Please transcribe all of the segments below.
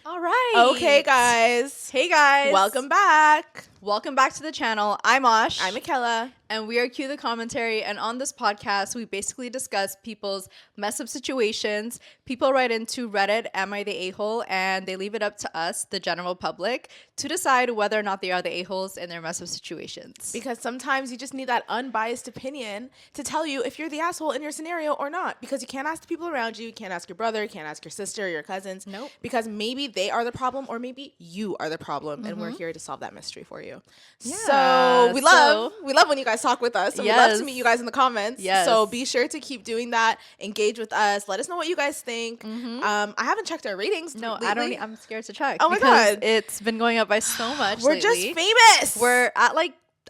All right. Okay, guys. Hey, guys. Welcome back. Welcome back to the channel. I'm Oshs. I'm Akela. And we are Cue the Commentary. And on this podcast, we basically discuss people's mess up situations. People write into Reddit, am I the a-hole? And they leave it up to us, the general public, to decide whether or not they are the a-holes in their mess up situations. Because sometimes you just need that unbiased opinion to tell you if you're the asshole in your scenario or not. Because you can't ask the people around you. You can't ask your brother. You can't ask your sister, your cousins. Nope. Because maybe they are the problem or maybe you are the problem. And we're here to solve that mystery for you. Yeah. So we love when you guys talk with us. And we love to meet you guys in the comments. Yes. So be sure to keep doing that. Engage with us. Let us know what you guys think. I haven't checked our ratings. No, lately. I'm scared to check. Oh my God. It's been going up by so much We're lately. just famous. We're at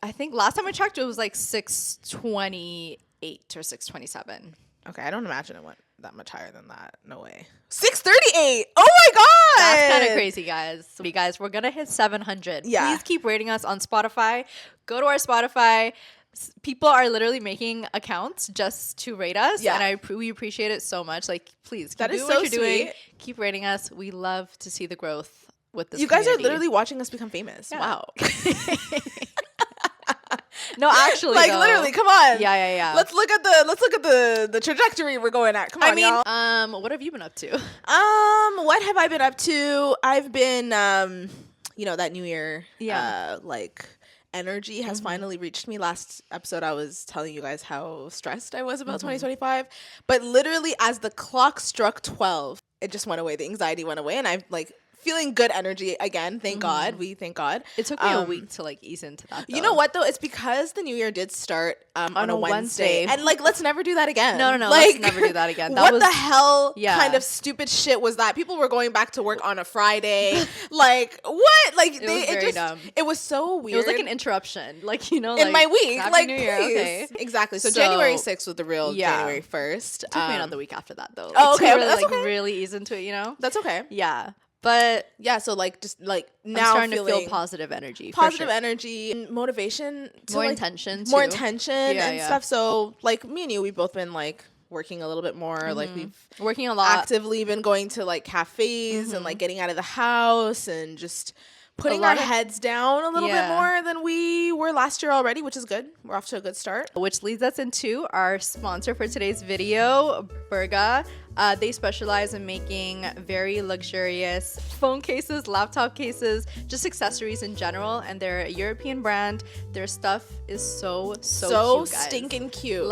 I think last time I checked it was 628 or 627. Okay, I don't imagine it went that much higher than that. No way. 638. Oh my God. That's kind of crazy, guys. So, you guys, we're going to hit 700. Yeah. Please keep rating us on Spotify. Go to our Spotify. People are literally making accounts just to rate us. Yeah. And we appreciate it so much. Please, keep doing so what you're doing. sweet. Keep rating us. We love to see the growth with this You guys community. are literally watching us become famous. Yeah. Wow. No, actually, though. Literally, come on. Yeah. Let's look at the trajectory we're going at. Come on, y'all. What have you been up to? What have I been up to? I've been that New Year energy has finally reached me. Last episode I was telling you guys how stressed I was about 2025, but literally as the clock struck 12, it just went away. The anxiety went away and I'm feeling good energy again. Thank God. We thank God. It took me a week to ease into that, though. You know what though? It's because the new year did start on a Wednesday. And let's never do that again. No. Let's never do that again. What the hell kind of stupid shit was that? People were going back to work on a Friday. What? It was very dumb. It was so weird. It was like an interruption. In my week. Happy New Year. Please. Okay. Exactly. So January 6th was the real January 1st. It took me another week after that though. Oh, okay. To really, That's okay. really ease into it, you know? That's okay. Yeah. But yeah, so now I'm starting to feel positive energy. Energy and motivation. More intention too. More intention and stuff. So me and you, we've both been working a little bit more. We've working a lot. Actively been going to cafes and getting out of the house and just putting our heads down a little bit more than we were last year already, which is good. We're off to a good start. Which leads us into our sponsor for today's video, Burga. They specialize in making very luxurious phone cases, laptop cases, just accessories in general. And they're a European brand. Their stuff is so cute, guys. Stinking cute.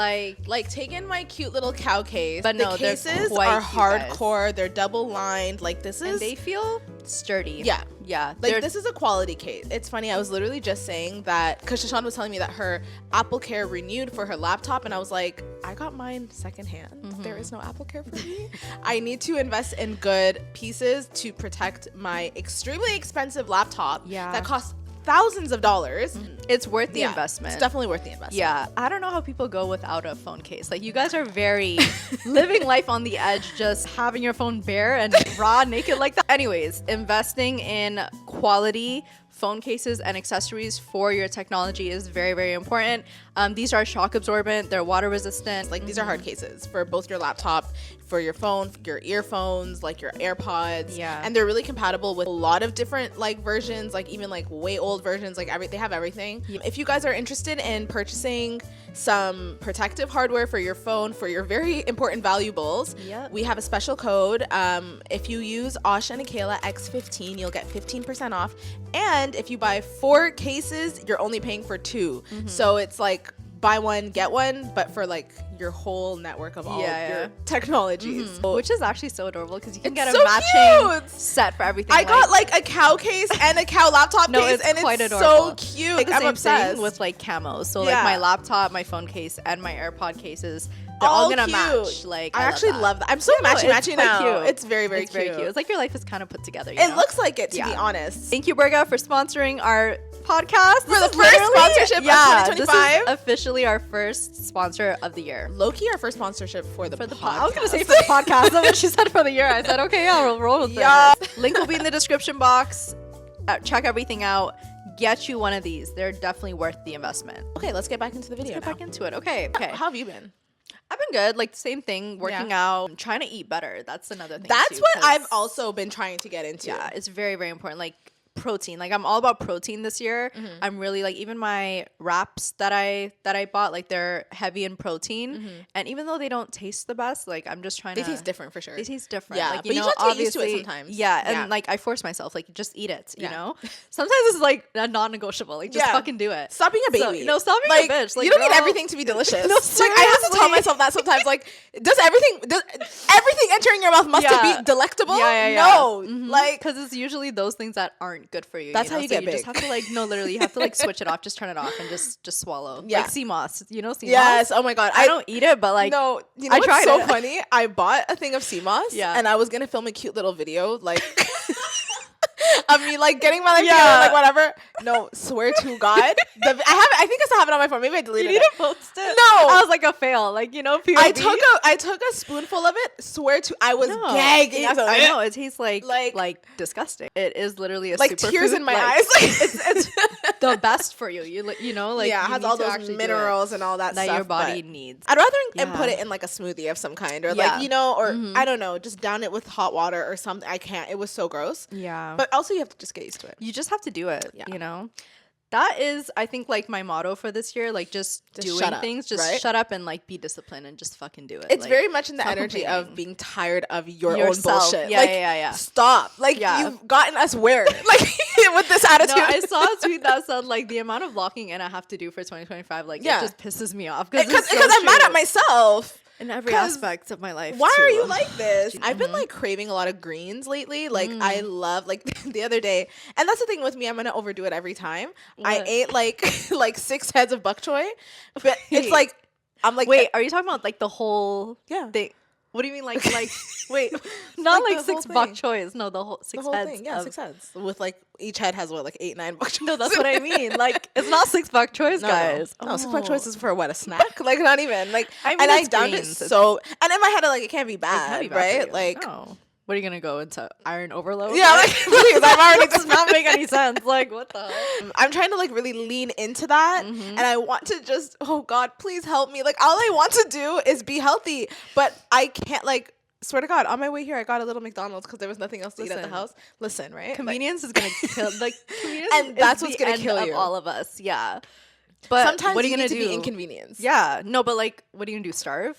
Taking my cute little cow case. But no, the cases they're are cute, hardcore. guys. They're double lined. And they feel sturdy. Yeah. This is a quality case. It's funny. I was literally just saying that because Shashawn was telling me that her Apple Care renewed for her laptop. And I was like, I got mine secondhand. There is no Apple Care for me. I need to invest in good pieces to protect my extremely expensive laptop that costs thousands of dollars. It's worth the investment. It's definitely worth the investment. Yeah. I don't know how people go without a phone case. You guys are very living life on the edge, just having your phone bare and raw, naked like that. Anyways, investing in quality phone cases and accessories for your technology is very, very important. These are shock absorbent. They're water resistant. These are hard cases for both your laptop, for your phone, your earphones, your AirPods. Yeah. And they're really compatible with a lot of different versions, even way old versions. They have everything. Yeah. If you guys are interested in purchasing some protective hardware for your phone, for your very important valuables, we have a special code. If you use Oshs and Akela X15, you'll get 15% off. And if you buy 4 cases, you're only paying for 2. So it's buy one, get one, but for your whole network of all of your technologies. Which is actually so adorable because you can get so a matching cute set for everything. I got a cow case and a cow laptop case, and quite it's adorable. so cute. I'm same obsessed thing with camos. So my laptop, my phone case, and my AirPod cases, they're all all gonna cute. match. I actually love that. I'm so matchy now. Cute. It's very, very cute. It's like your life is kind of put together. It looks like it, to be honest. Thank you, Burga, for sponsoring our podcast. For the first sponsorship of 2025. This is officially our first sponsor of the year. Low-key our first sponsorship for the podcast. I was gonna say for the podcast. When she said for the year, I said, okay, yeah, we'll roll with it. Link will be in the description box. Check everything out. Get you one of these. They're definitely worth the investment. Okay, let's get back into the video. Let's get back into it. Okay. How have you been? I've been good. Like, same thing, working out, trying to eat better. That's another thing. That's too, what I've also been trying to get into. Yeah, it's very, very important. Like, protein. Like, I'm all about protein this year. I'm really like, even my wraps that I bought, like, they're heavy in protein, and even though they don't taste the best, like, I'm just trying to, they taste different for sure. They taste different. Yeah, like, but you just have to get used to it sometimes. Yeah, and like, I force myself, like, just eat it, you know. Sometimes it's like a non-negotiable, like, just fucking do it. Stop being a baby. No, stop being a bitch. Like, you don't need everything to be delicious. No, like, I have to tell myself that sometimes. Like, does everything entering your mouth must be delectable? No, like, because it's usually those things that aren't good for you. That's how you get you big. just have to like, no, literally, you have to like switch it off, just turn it off, and just swallow. Yeah. Like sea moss, you know, sea moss. Yes. Oh my god. I don't eat it, but like, no. You know I what's tried so it. funny? I bought a thing of sea moss. Yeah. And I was gonna film a cute little video, like. Of me like getting my life together, like whatever. No, swear to God, I think I still have it on my phone. Maybe I deleted it. You need to post it. No, I was like a fail. Like, you know, POV. I took a spoonful of it. Swear to, I was gagging. I know it tastes like disgusting. It is literally a like superfood. tears in my like, eyes. Like it's the best for you. You know, like it has all those minerals and all that stuff your body needs. I'd rather put it in like a smoothie of some kind, or like, you know, or I don't know, just down it with hot water or something. I can't. It was so gross. Yeah, but also you have to just get used to it. You just have to do it. Yeah. You know, that is, I think, like my motto for this year. Like, just doing things. Just shut up and like be disciplined and just fucking do it. It's like, very much in the energy of being tired of your own bullshit. Yeah, like, yeah. Stop. Like, you've gotten us where? Like, with this attitude. No, I saw a tweet that said like the amount of locking in I have to do for 2025. Like, it just pisses me off because I'm mad at myself. In every aspect of my life. Why are you like this? I've been like craving a lot of greens lately. Like I love, like the other day, and that's the thing with me, I'm gonna overdo it every time. I ate like 6 heads of bok choy, but it's like, I'm like, wait, are you talking about like the whole thing? What do you mean, like wait, not like 6 bok choys? No, the whole 6 heads. Thing. Yeah, 6 heads with like each head has what, like 8, 9 bok choys. No, that's what I mean. Like, it's not 6 bok choys, guys. No, 6 bok choys is for what, a snack? Like, not even. Like, I mean, and I downed it so. And in my head, like, it can't be bad, right? Like, no. What are you gonna go into iron overload? Yeah, like, please, I've already does not make any sense. Like, what the hell? I'm trying to like really lean into that, and I want to just, oh God, please help me. Like, all I want to do is be healthy, but I can't, like, swear to God, on my way here, I got a little McDonald's because there was nothing else to eat at the house. Listen, right? Convenience is gonna kill. Like, convenience, and that's what's gonna kill you. All of us, yeah. But sometimes what are you gonna need do? To be inconvenienced. Yeah, no, but like, what are you gonna do? Starve?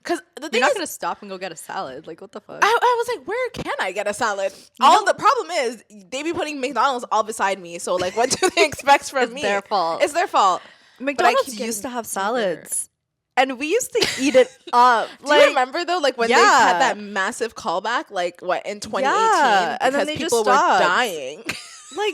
Because the thing you're not is, gonna stop and go get a salad. Like, what the fuck? I was like, where can I get a salad? The problem is they be putting McDonald's all beside me. So like, what do they expect from me? It's their fault. It's their fault. McDonald's used to have salads. And we used to eat it up. Do you remember though, like when they had that massive callback, like what, in 2018, and then they people just were dying. Like,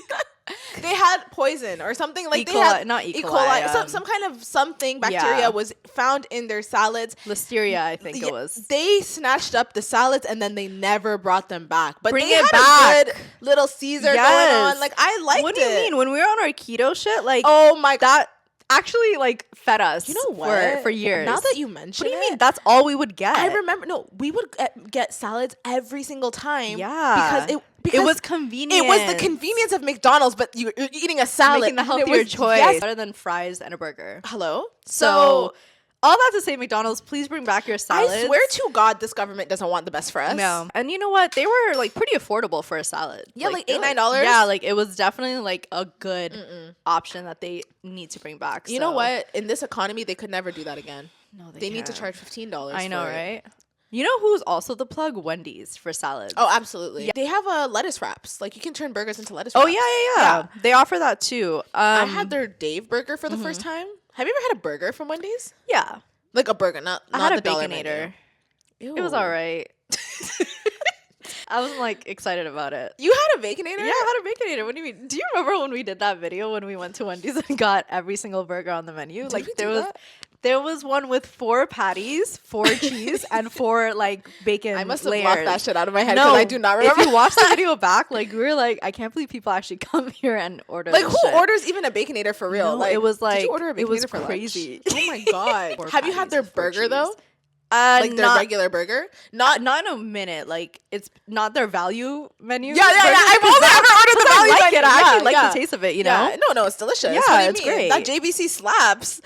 they had poison or something, like E. coli, they had not E. coli. some kind of something bacteria was found in their salads. Listeria, I think it was. They snatched up the salads and then they never brought them back. But Bring they it had back. a good little Caesar going on. Like, I liked it. What do you mean? When we were on our keto shit, like, oh my God, actually like fed us. You know what? For years. Now that you mention it, what do you mean? That's all we would get. I remember. No, we would get salads every single time. Yeah, because it was convenient. It was the convenience of McDonald's, but you're eating a salad. Making the healthier choice. Better than fries and a burger. Hello? So all that to say, McDonald's, please bring back your salads. I swear to God, this government doesn't want the best for us. No. And you know what? They were like pretty affordable for a salad. Yeah, like $8, $9. Yeah, like it was definitely like a good option that they need to bring back. You know what? In this economy, they could never do that again. No, they need to charge $15. I know, right? You know who's also the plug? Wendy's for salads. Oh, absolutely. Yeah. They have lettuce wraps. Like, you can turn burgers into lettuce wraps. Oh, yeah. They offer that too. I had their Dave burger for the first time. Have you ever had a burger from Wendy's? Yeah. Like a burger, not I had the a Baconator. It was all right. I wasn't like excited about it. You had a Baconator? Yeah, I had a Baconator. What do you mean? Do you remember when we did that video when we went to Wendy's and got every single burger on the menu? Like there was one with 4 patties, 4 cheese, and 4 like bacon. I must have layers. blocked that shit out of my head because I do not remember. If you watch the video back, like we were like, I can't believe people actually come here and order. Like, who orders even a Baconator for real? No, like, it was like, did you order a Baconator it was for crazy. Oh my God. Have you had their burger though? Like their regular burger? Not in a minute. Like, it's not their value menu. Yeah. I've only ever ordered the value menu. I actually like the taste of it, you know? No, it's delicious. Yeah, it's great. That JBC slaps.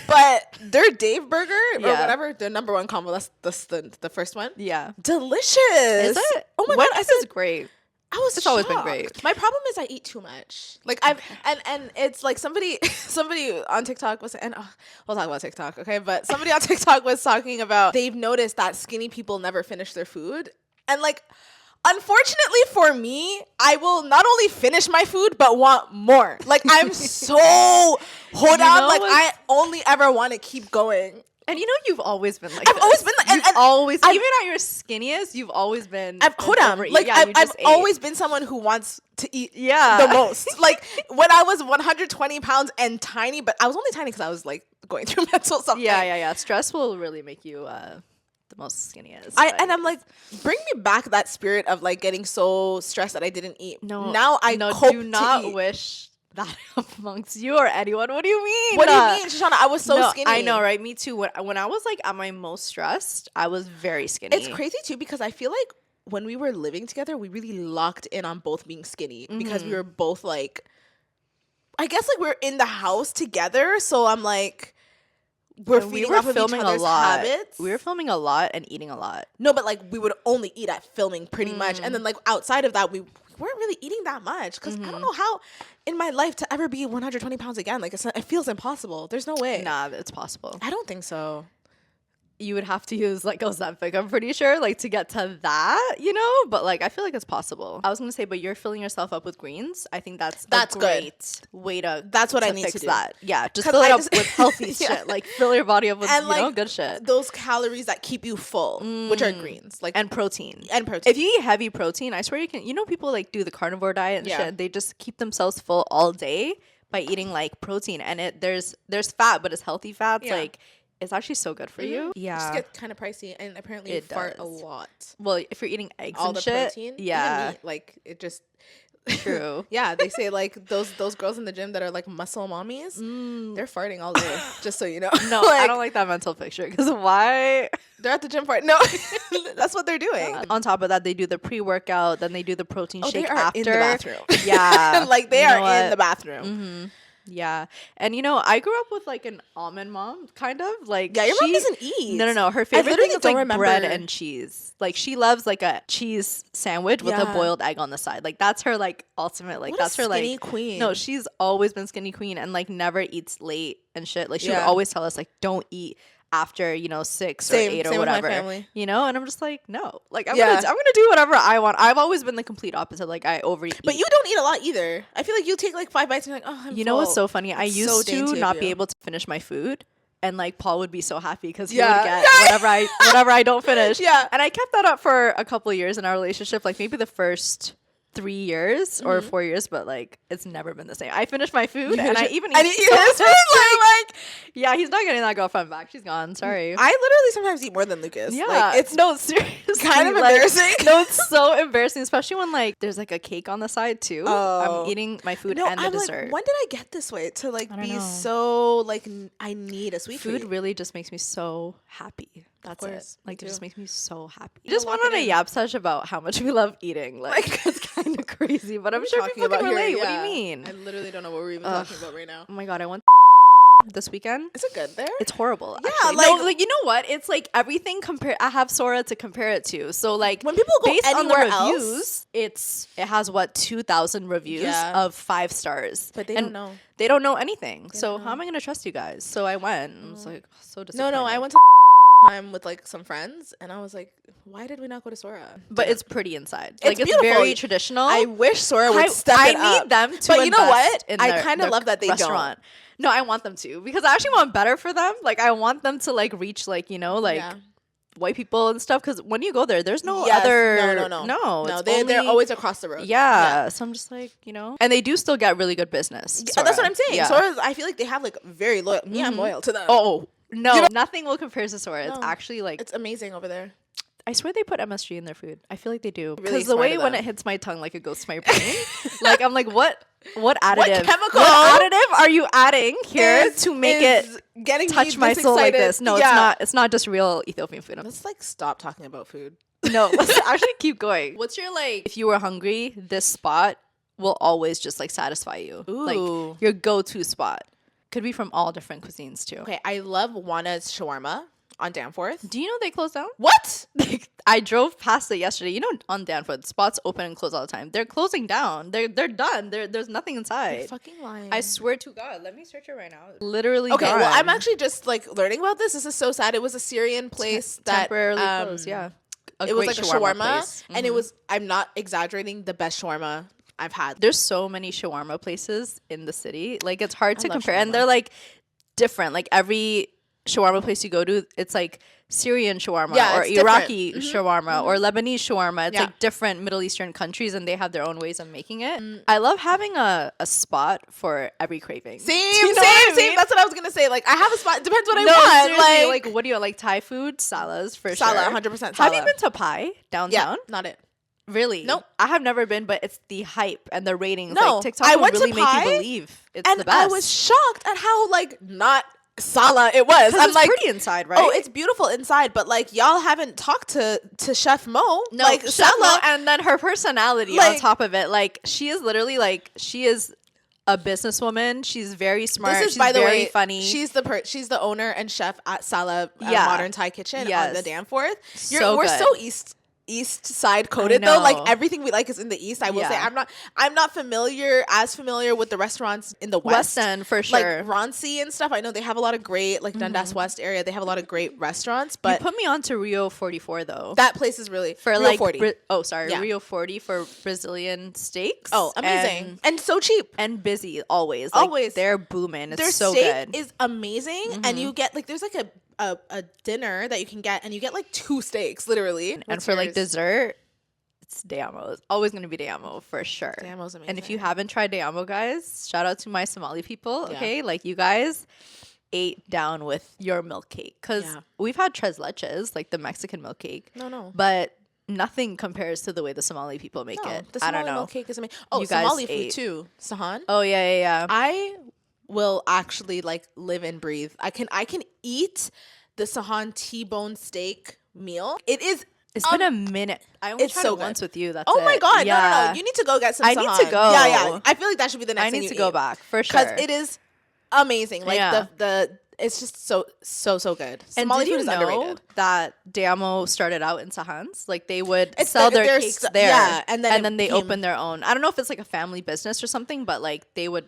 But their Dave burger or Yeah. whatever, their number one combo, that's the first one. Yeah. Delicious. Is it? Oh my Wendy's God. I said, is great. I was It's always been shocked. great. My problem is I eat too much. Like and it's like somebody on TikTok was and we'll talk about TikTok, okay? But somebody on TikTok was talking about they've noticed that skinny people never finish their food. And like unfortunately for me, I will not only finish my food but want more. Like I'm so hold on, know like what? I only ever want to keep going. And you know you've always been like I've always been like, you've always even at your skinniest, you've always been. Hold on, overeat. like Yeah, you I've just ate. always been someone who wants to eat Yeah. the most. Like when I was 120 pounds and tiny, but I was only tiny because I was like going through mental something. Yeah. Stress will really make you the most skinniest. And I'm like, bring me back that spirit of like getting so stressed that I didn't eat. no. Now I no, cope do not to eat. wish that amongst you or anyone. What do you mean? What do you mean, Shoshana? I was so No, skinny. I know, right? Me too. When I was like at my most stressed, I was very skinny. It's crazy too because I feel like when we were living together, we really locked in on both being skinny because we were both like, I guess like we're in the house together. So I'm like, we're And feeding off of each other's habits. We were filming a lot and eating a lot. No, but like we would only eat at filming pretty much, and then like outside of that, we weren't really eating that much because I don't know how in my life to ever be 120 pounds again. Like it feels impossible. There's no way. Nah, it's possible. I don't think so. You would have to use like Ozempic, I'm pretty sure, like to get to that, you know? But like I feel like it's possible. I was gonna say, but you're filling yourself up with greens. I think that's That's a good. great way to That's what I need fix to do. that. Yeah, just 'Cause fill it I up just- with healthy Yeah. shit. Like fill your body up with And, like, good shit. Those calories that keep you full, which are greens, like And protein. and protein. If you eat heavy protein, I swear you can. You know, people like do the carnivore diet and Yeah. shit. They just keep themselves full all day by eating like protein, and there's fat, but it's healthy fats. Yeah. Like it's actually so good for you. It Yeah. just get kind of pricey, and apparently you It fart a does. lot. Well, if you're eating eggs All and the shit, protein, yeah, even meat, like it just. true. Yeah, they say like those girls in the gym that are like muscle mommies, they're farting all day. Just so you know. No, Like, I don't like that mental picture because why? They're at the gym farting. No, that's what they're doing. On top of that, they do the pre-workout, then they do the protein Oh, they shake are after. in the bathroom. Yeah, Like they You know are in what? the bathroom. Yeah, and you know, I grew up with like an almond mom, kind of like. Yeah, your mom she- doesn't eat. No. Her favorite literally thing is don't like bread remember. and cheese. Like she loves like a cheese sandwich with a Yeah. boiled egg on the side. Like that's her like ultimate. Like What a that's her skinny like queen. No, she's always been skinny queen and like never eats late and shit. Like she would Yeah. always tell us like don't eat after 6 Same- or 8 or same with my whatever. family. You know, and I'm just like no. Like I'm Yeah. gonna do whatever I want. I've always been the complete opposite. Like I overeat. But you don't eat a lot either. I feel like you take like 5 bites and you're like, oh, I'm You know what's full. so funny? I It's used so to dainty of not you. be able to finish my food. And like Paul would be so happy because he Yeah. would get whatever I don't finish. Yeah. And I kept that up for a couple of years in our relationship, like maybe the first 3 years or 4 years, but like it's never been the same. I finish my food and I even I eat didn't eat so his much, food, like yeah, he's not getting that girlfriend back. She's gone. Sorry. I literally sometimes eat more than Lucas. Yeah, Like, it's no seriously, kind of like, embarrassing. No, it's so embarrassing, especially when like there's like a cake on the side too. Oh. I'm eating my food no, and the I'm dessert. like, when did I get this way to like I don't be know. so like I need a sweet Food treat? really just makes me so happy. That's it. course, me Like it just too. makes me so happy. You Just know, went lock on it a in. yap sesh about how much we love eating. Like it's kind of crazy, but I'm What are sure we people talking can about relate. here? What do you Yeah. mean? I literally don't know what we're even talking about right now. Oh my god, I went this weekend. Is it good there? It's horrible. Yeah, actually. like- no, like you know what? It's like everything compare. I have Sora to compare it to. So like When people go based on the anywhere reviews, else- it has what 2,000 reviews Yeah. of 5 stars. But they And don't know. They don't know anything. So don't how am I gonna trust you guys? So I went. And I was like so No, disappointed. I went to time with like some friends and I was like, why did we not go to Sora? But it's pretty inside. It's Like it's beautiful. very traditional. I wish Sora would step I it up. need them to. But you know invest what? in I their- kinda their love that they don't. restaurant. No, I want them to because I actually want better for them. Like I want them to like reach like Yeah. white people and stuff. Because when you go there, there's no Yes. other. No. No, it's They're only- always across the road. Yeah. So I'm just like and they do still get really good business. Yeah, that's what Sora. I'm saying. Yeah. Sora's, I feel like they have like very loyal. Me, I'm loyal to them. Oh no, You know- nothing will compare to Sora. It's No. actually like It's amazing over there. I swear they put MSG in their food. I feel like they do Really because the smart way of when them. it hits my tongue, like it goes to my brain. Like I'm like, what additive? chemical What additive are you adding here Is- to make is it getting touch me my this soul like excited? this? No, Yeah. it's not just real Ethiopian food. Let's like stop talking about food. No, let's actually keep going. What's your like? If you were hungry, this spot will always just like satisfy you. Ooh. Like your go-to spot. Could be from all different cuisines too. Okay, I love Wana's shawarma on Danforth. Do you know they closed down? What? I drove past it yesterday. You know, on Danforth, spots open and close all the time. They're closing down. They're done. There's nothing inside. You're fucking lying. I swear to God. Let me search it right now. Literally Okay, gone. well, I'm actually just like learning about this. This is so sad. It was a Syrian place that temporarily closed. Yeah, it was like a shawarma, place. and it was. I'm not exaggerating. The best shawarma I've had. There's so many shawarma places in the city. Like it's hard to love compare, shawarma. and they're like different. Like every shawarma place you go to, it's like Syrian shawarma Yeah, or it's different. Iraqi shawarma or Lebanese shawarma. It's Yeah. like different Middle Eastern countries, and they have their own ways of making it. I love having a spot for every craving. Same, Do you know what I same. mean? That's what I was gonna say. Like I have a spot. Depends what I No, want. seriously, like what do you like? Thai food, salas for Sala, sure. 100% Have sala. you been to Pai downtown? Yeah, not it. Really? Nope. I have never been, but it's the hype and the ratings. No, like TikTok I will went to really make Pai, you believe it's And the best. I was shocked at how like not Sala it was. I'm I'm like, pretty inside, right? oh, it's beautiful inside, but like y'all haven't talked to Chef Mo. no, like Chef Mo, Sala, and then her personality on like- top of it. Like she is literally like she is a businesswoman. She's very smart. This is, She's by the very way, funny. She's the owner and chef at Sala Yeah. Modern Thai Kitchen on Yes. the Danforth. So we're good. so east side coded though. know. Like everything we like is in the east. I will say Yeah. I'm not as familiar with the restaurants in the West End for sure. Like Ronsi and stuff. I know they have a lot of great like Dundas West area. They have a lot of great restaurants, but you put me on to Rio 44 though. that place is really for Rio like 40. Yeah. Rio 40 for Brazilian steaks. Oh, amazing. And so cheap. and busy always. Like, Always. they're booming. It's Their so steak good. is amazing, and you get like there's like a dinner that you can get, and you get like 2 steaks literally. And What's for like yours? dessert, it's Deamo. It's always gonna be Deamo for sure. Deamo's amazing. And if you haven't tried Deamo, guys, shout out to my Somali people. Yeah. Okay, like you guys ate down with your milk cake because Yeah. we've had tres leches, like the Mexican milk cake. No. But nothing compares to the way the Somali people make No, it. the I Somali don't know. milk cake is amazing. Oh, You guys Somali food ate. too. Sahan. Oh yeah. I will actually like live and breathe. I can eat the Sahan T-bone steak meal. It is. It's been a minute. I only it's tried so it good. once with you. That's Oh my it. god! Yeah. No! You need to go get some. I need to Sahan. go. Yeah. I feel like that should be the next. I thing need you to go eat. back for sure. Because it is amazing. Like Yeah. the it's just so good. And Somali did you food is know underrated. that Deamo started out in Sahans? Like they would It's sell their their cakes there, yeah, and then it they became- opened their own. I don't know if it's like a family business or something, but like they would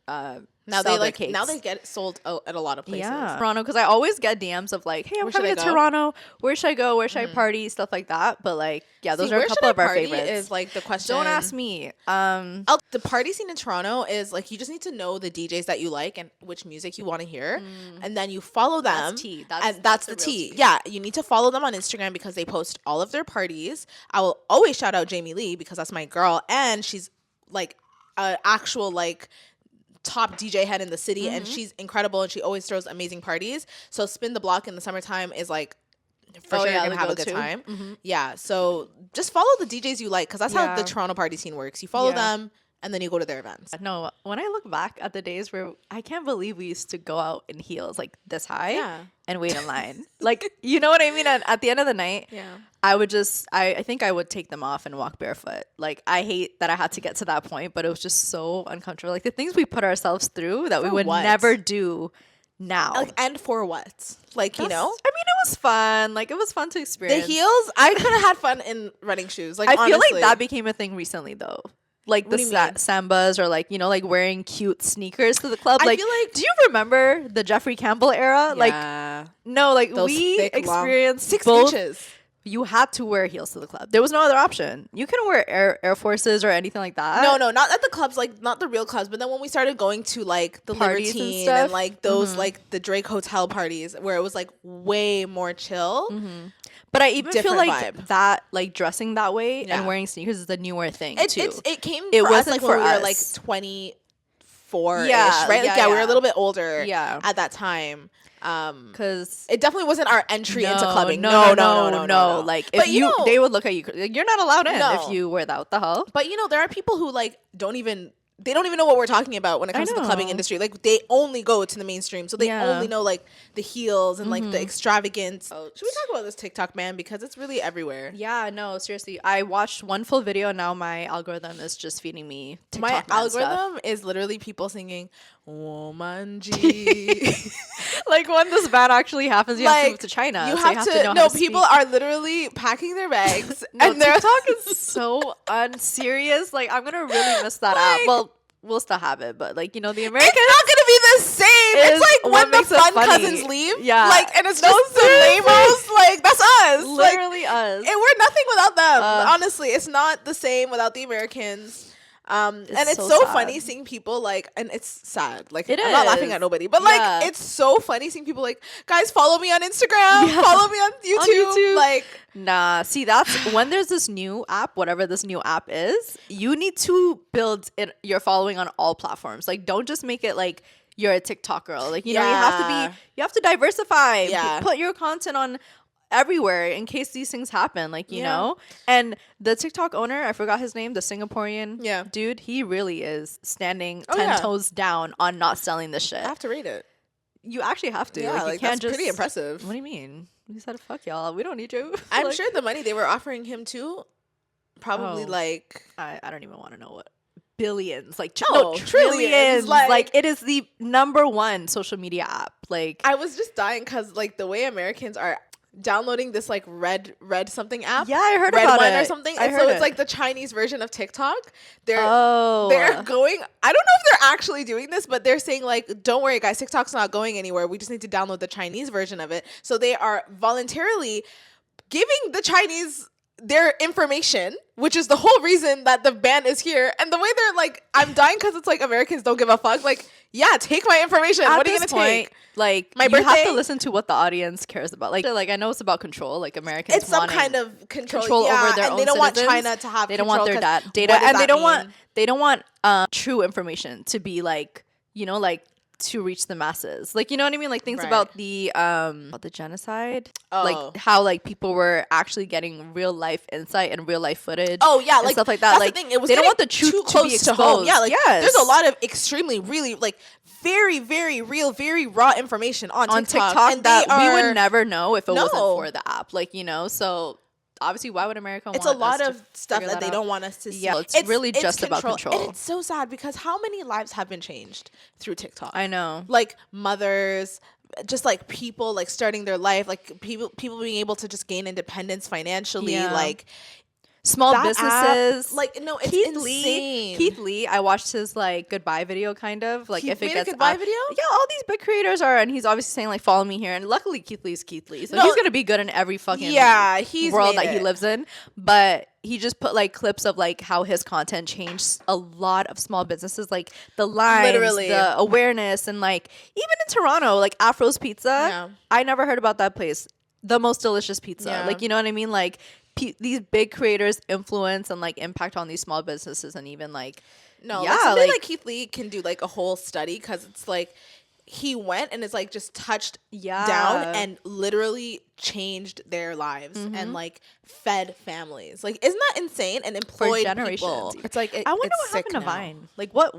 Now sell they their like cakes. now they get sold at a lot of places. Yeah, Toronto, because I always get DMs of like, "Hey, I'm Where should coming I to go? Toronto. Where should I go? Where should I party? Stuff like that." But like, yeah, those See, are a where couple should of I our party favorites. Is like the question. Don't ask me. The party scene in Toronto is like you just need to know the DJs that you like and which music you want to hear, and then you follow them. That's tea. That's That's the the real tea. tea. Yeah, you need to follow them on Instagram because they post all of their parties. I will always shout out Jamie Lee because that's my girl, and she's like an actual like top DJ head in the city, and she's incredible, and she always throws amazing parties. So Spin the Block in the summertime is like for Oh, sure yeah, you're gonna the have a good go-to. time. Yeah, so just follow the DJs you like because that's how Yeah. the Toronto party scene works. You follow Yeah. them, and then you go to their events. No, when I look back at the days where I can't believe we used to go out in heels like this high Yeah. and wait in line. Like, you know what I mean? At the end of the night, Yeah. I would just, I think I would take them off and walk barefoot. Like, I hate that I had to get to that point, but it was just so uncomfortable. Like, the things we put ourselves through that we For would what? never do now. Like, and for what? Like, you know? I mean, it was fun. Like, it was fun to The experience. heels, I could have had fun in running shoes. Like, I feel honestly. like that became a thing recently, though. Like What the do you mean? sambas, or like, you know, like wearing cute sneakers to the club. I Like, feel like- do you remember the Jeffrey Campbell era? Like, Yeah. no, like Those we thick, long- experienced 6 both. inches. You had to wear heels to the club. There was no other option. You couldn't wear Air Forces or anything like that. No, not at the clubs, like not the real clubs. But then when we started going to like the Parties and Libertine stuff? and like those like the Drake Hotel parties where it was like way more chill. But I even feel Different like vibe. that, like dressing that way Yeah. and wearing sneakers is the newer thing It too. it came. It for us, wasn't like for when we were us. like 24 ish, Yeah, right? Like, yeah, we were a yeah. little bit older. Yeah. at that time. Because It definitely wasn't our entry into clubbing. No. No. Like, But if you know- they would look at you. Like, you're not allowed in No. if you wear that. What the hell? But you know, there are people who like don't even they don't even know what we're talking about when it comes I to the clubbing know. industry. Like, they only go to the mainstream, so they Yeah. only know like the heels and like the extravagance. Should we talk about this TikTok ban, because it's really everywhere? Yeah, no, seriously. I watched one full video. Now my algorithm is just feeding me TikTok My man stuff. algorithm is literally people singing "Woman G." Like when this ban actually happens, you have to move to China. You so have to know no, how to people speak. are literally packing their bags No, and they're TikTok is so unserious. Like I'm gonna really miss that app. Like- Well, we'll still have it, but like, you know, the Americans. it's not gonna be the same. It's is like what when the makes it fun funny. cousins leave. Yeah. Like, and it's No, just the seriously. lamos. Like, that's us. Like, Literally us. and we're nothing without them. Honestly, it's not the same without the Americans. And it's so so sad. funny seeing people like, and it's sad. Like, It I'm not laughing is. at nobody, but like, Yeah. it's so funny seeing people like, guys, follow me on Instagram, Yeah. follow me on YouTube. YouTube. Like, Nah, see, that's when there's this new app, whatever this new app is, you need to build your following on all platforms. Like, don't just make it like you're a TikTok girl. Like, you know, Yeah. you have to diversify. Yeah. Put your content on everywhere in case these things happen. Like, you Yeah. know, and the TikTok owner, I forgot his name, the Singaporean Yeah. dude, he really is standing Oh, 10 yeah. toes down on not selling this shit. I have to rate it. You actually have to. Yeah, like, you like, can't that's just. pretty impressive. What do you mean? He said, "Fuck y'all, we don't need you." I'm Like, sure the money they were offering him too, probably Oh. like, I don't even want to know what billions, like No, no, trillions, trillions. like- Like it is the #1 social media app. Like I was just dying because like the way Americans are downloading this like red something app. yeah, I heard Red about one it or something. I And heard so it's it. like the Chinese version of TikTok. They're oh, going, I don't know if they're actually doing this, but they're saying like, don't worry guys, TikTok's not going anywhere. We just need to download the Chinese version of it. So they are voluntarily giving the Chinese their information, which is the whole reason that the ban is here. And the way they're like, I'm dying because it's like Americans don't give a fuck. Like, yeah, take my information. At What are you this gonna point, take? like My you have birthday? to listen to what the audience cares about. Like I know it's about control. Like Americans, It's some wanting kind of control, over their and own they don't want citizens. China to have. They don't want their control 'cause data, what does and they that don't want mean? true information to be like, you know, like to reach the masses. Like, you know what I mean? Like things Right. about the genocide, Oh. like how like people were actually getting real life insight and real life footage. Oh yeah, and like stuff like that. That's Like the thing. It was they don't getting want the truth too to close be to home. exposed. Yeah, like Yes. there's a lot of extremely, really like very, very real, very raw information on TikTok, and that we they would are- never know if it wasn't No. for the app. Like, you know, so obviously why would America It's want a lot us of to stuff figure that they out? don't want us to see. Yeah, it's really just about control. And it's so sad because how many lives have been changed through TikTok? I know. Like mothers, just like people like starting their life, like people being able to just gain independence financially, Yeah. like Small that businesses. app, like no, it's Keith insane. Lee, I watched his like goodbye video kind of. Like He if it made a gets goodbye up- video? Yeah, all these big creators are, and he's obviously saying like follow me here. And luckily Keith Lee's Keith Lee. So No. he's gonna be good in every fucking Yeah, he's world made that he it. lives in. But he just put like clips of like how his content changed a lot of small businesses, like the lines, Literally. the awareness, and like even in Toronto, like Afro's Pizza. Yeah. I never heard about that place. The most delicious pizza. Yeah. Like, you know what I mean? Like these big creators influence and like impact on these small businesses, and even like No, yeah, like somebody like- like Keith Lee can do like a whole study because it's like he went and it's like just touched Yeah. down and literally changed their lives Mm-hmm. and like fed families. Like, isn't that insane? And employed generations. people. It's like I wonder it's what sick happened to now. Vine. Like what?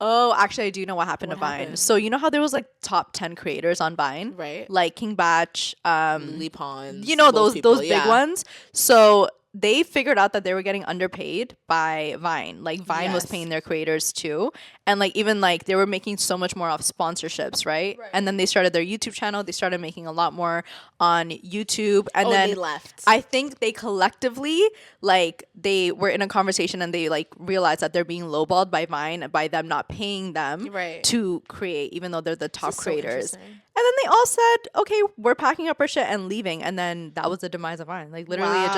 Oh, actually, I do know what happened What to Vine. happened? So you know how there was like top 10 creators on Vine, Right. Like King Batch, Lee Pons, you know those people, big yeah. ones. So they figured out that they were getting underpaid by Vine. Like Vine was Yes. paying their creators too, and like even like they were making so much more off sponsorships, right? And then they started their YouTube channel. They started making a lot more on YouTube, and Oh, then they left. I think they collectively like they were in a conversation and they like realized that they're being lowballed by Vine by them not paying them Right. to create, even though they're the top is so creators. interesting. And then they all said, "Okay, we're packing up our shit and leaving." And then that was the demise of Vine. Like literally, it Wow.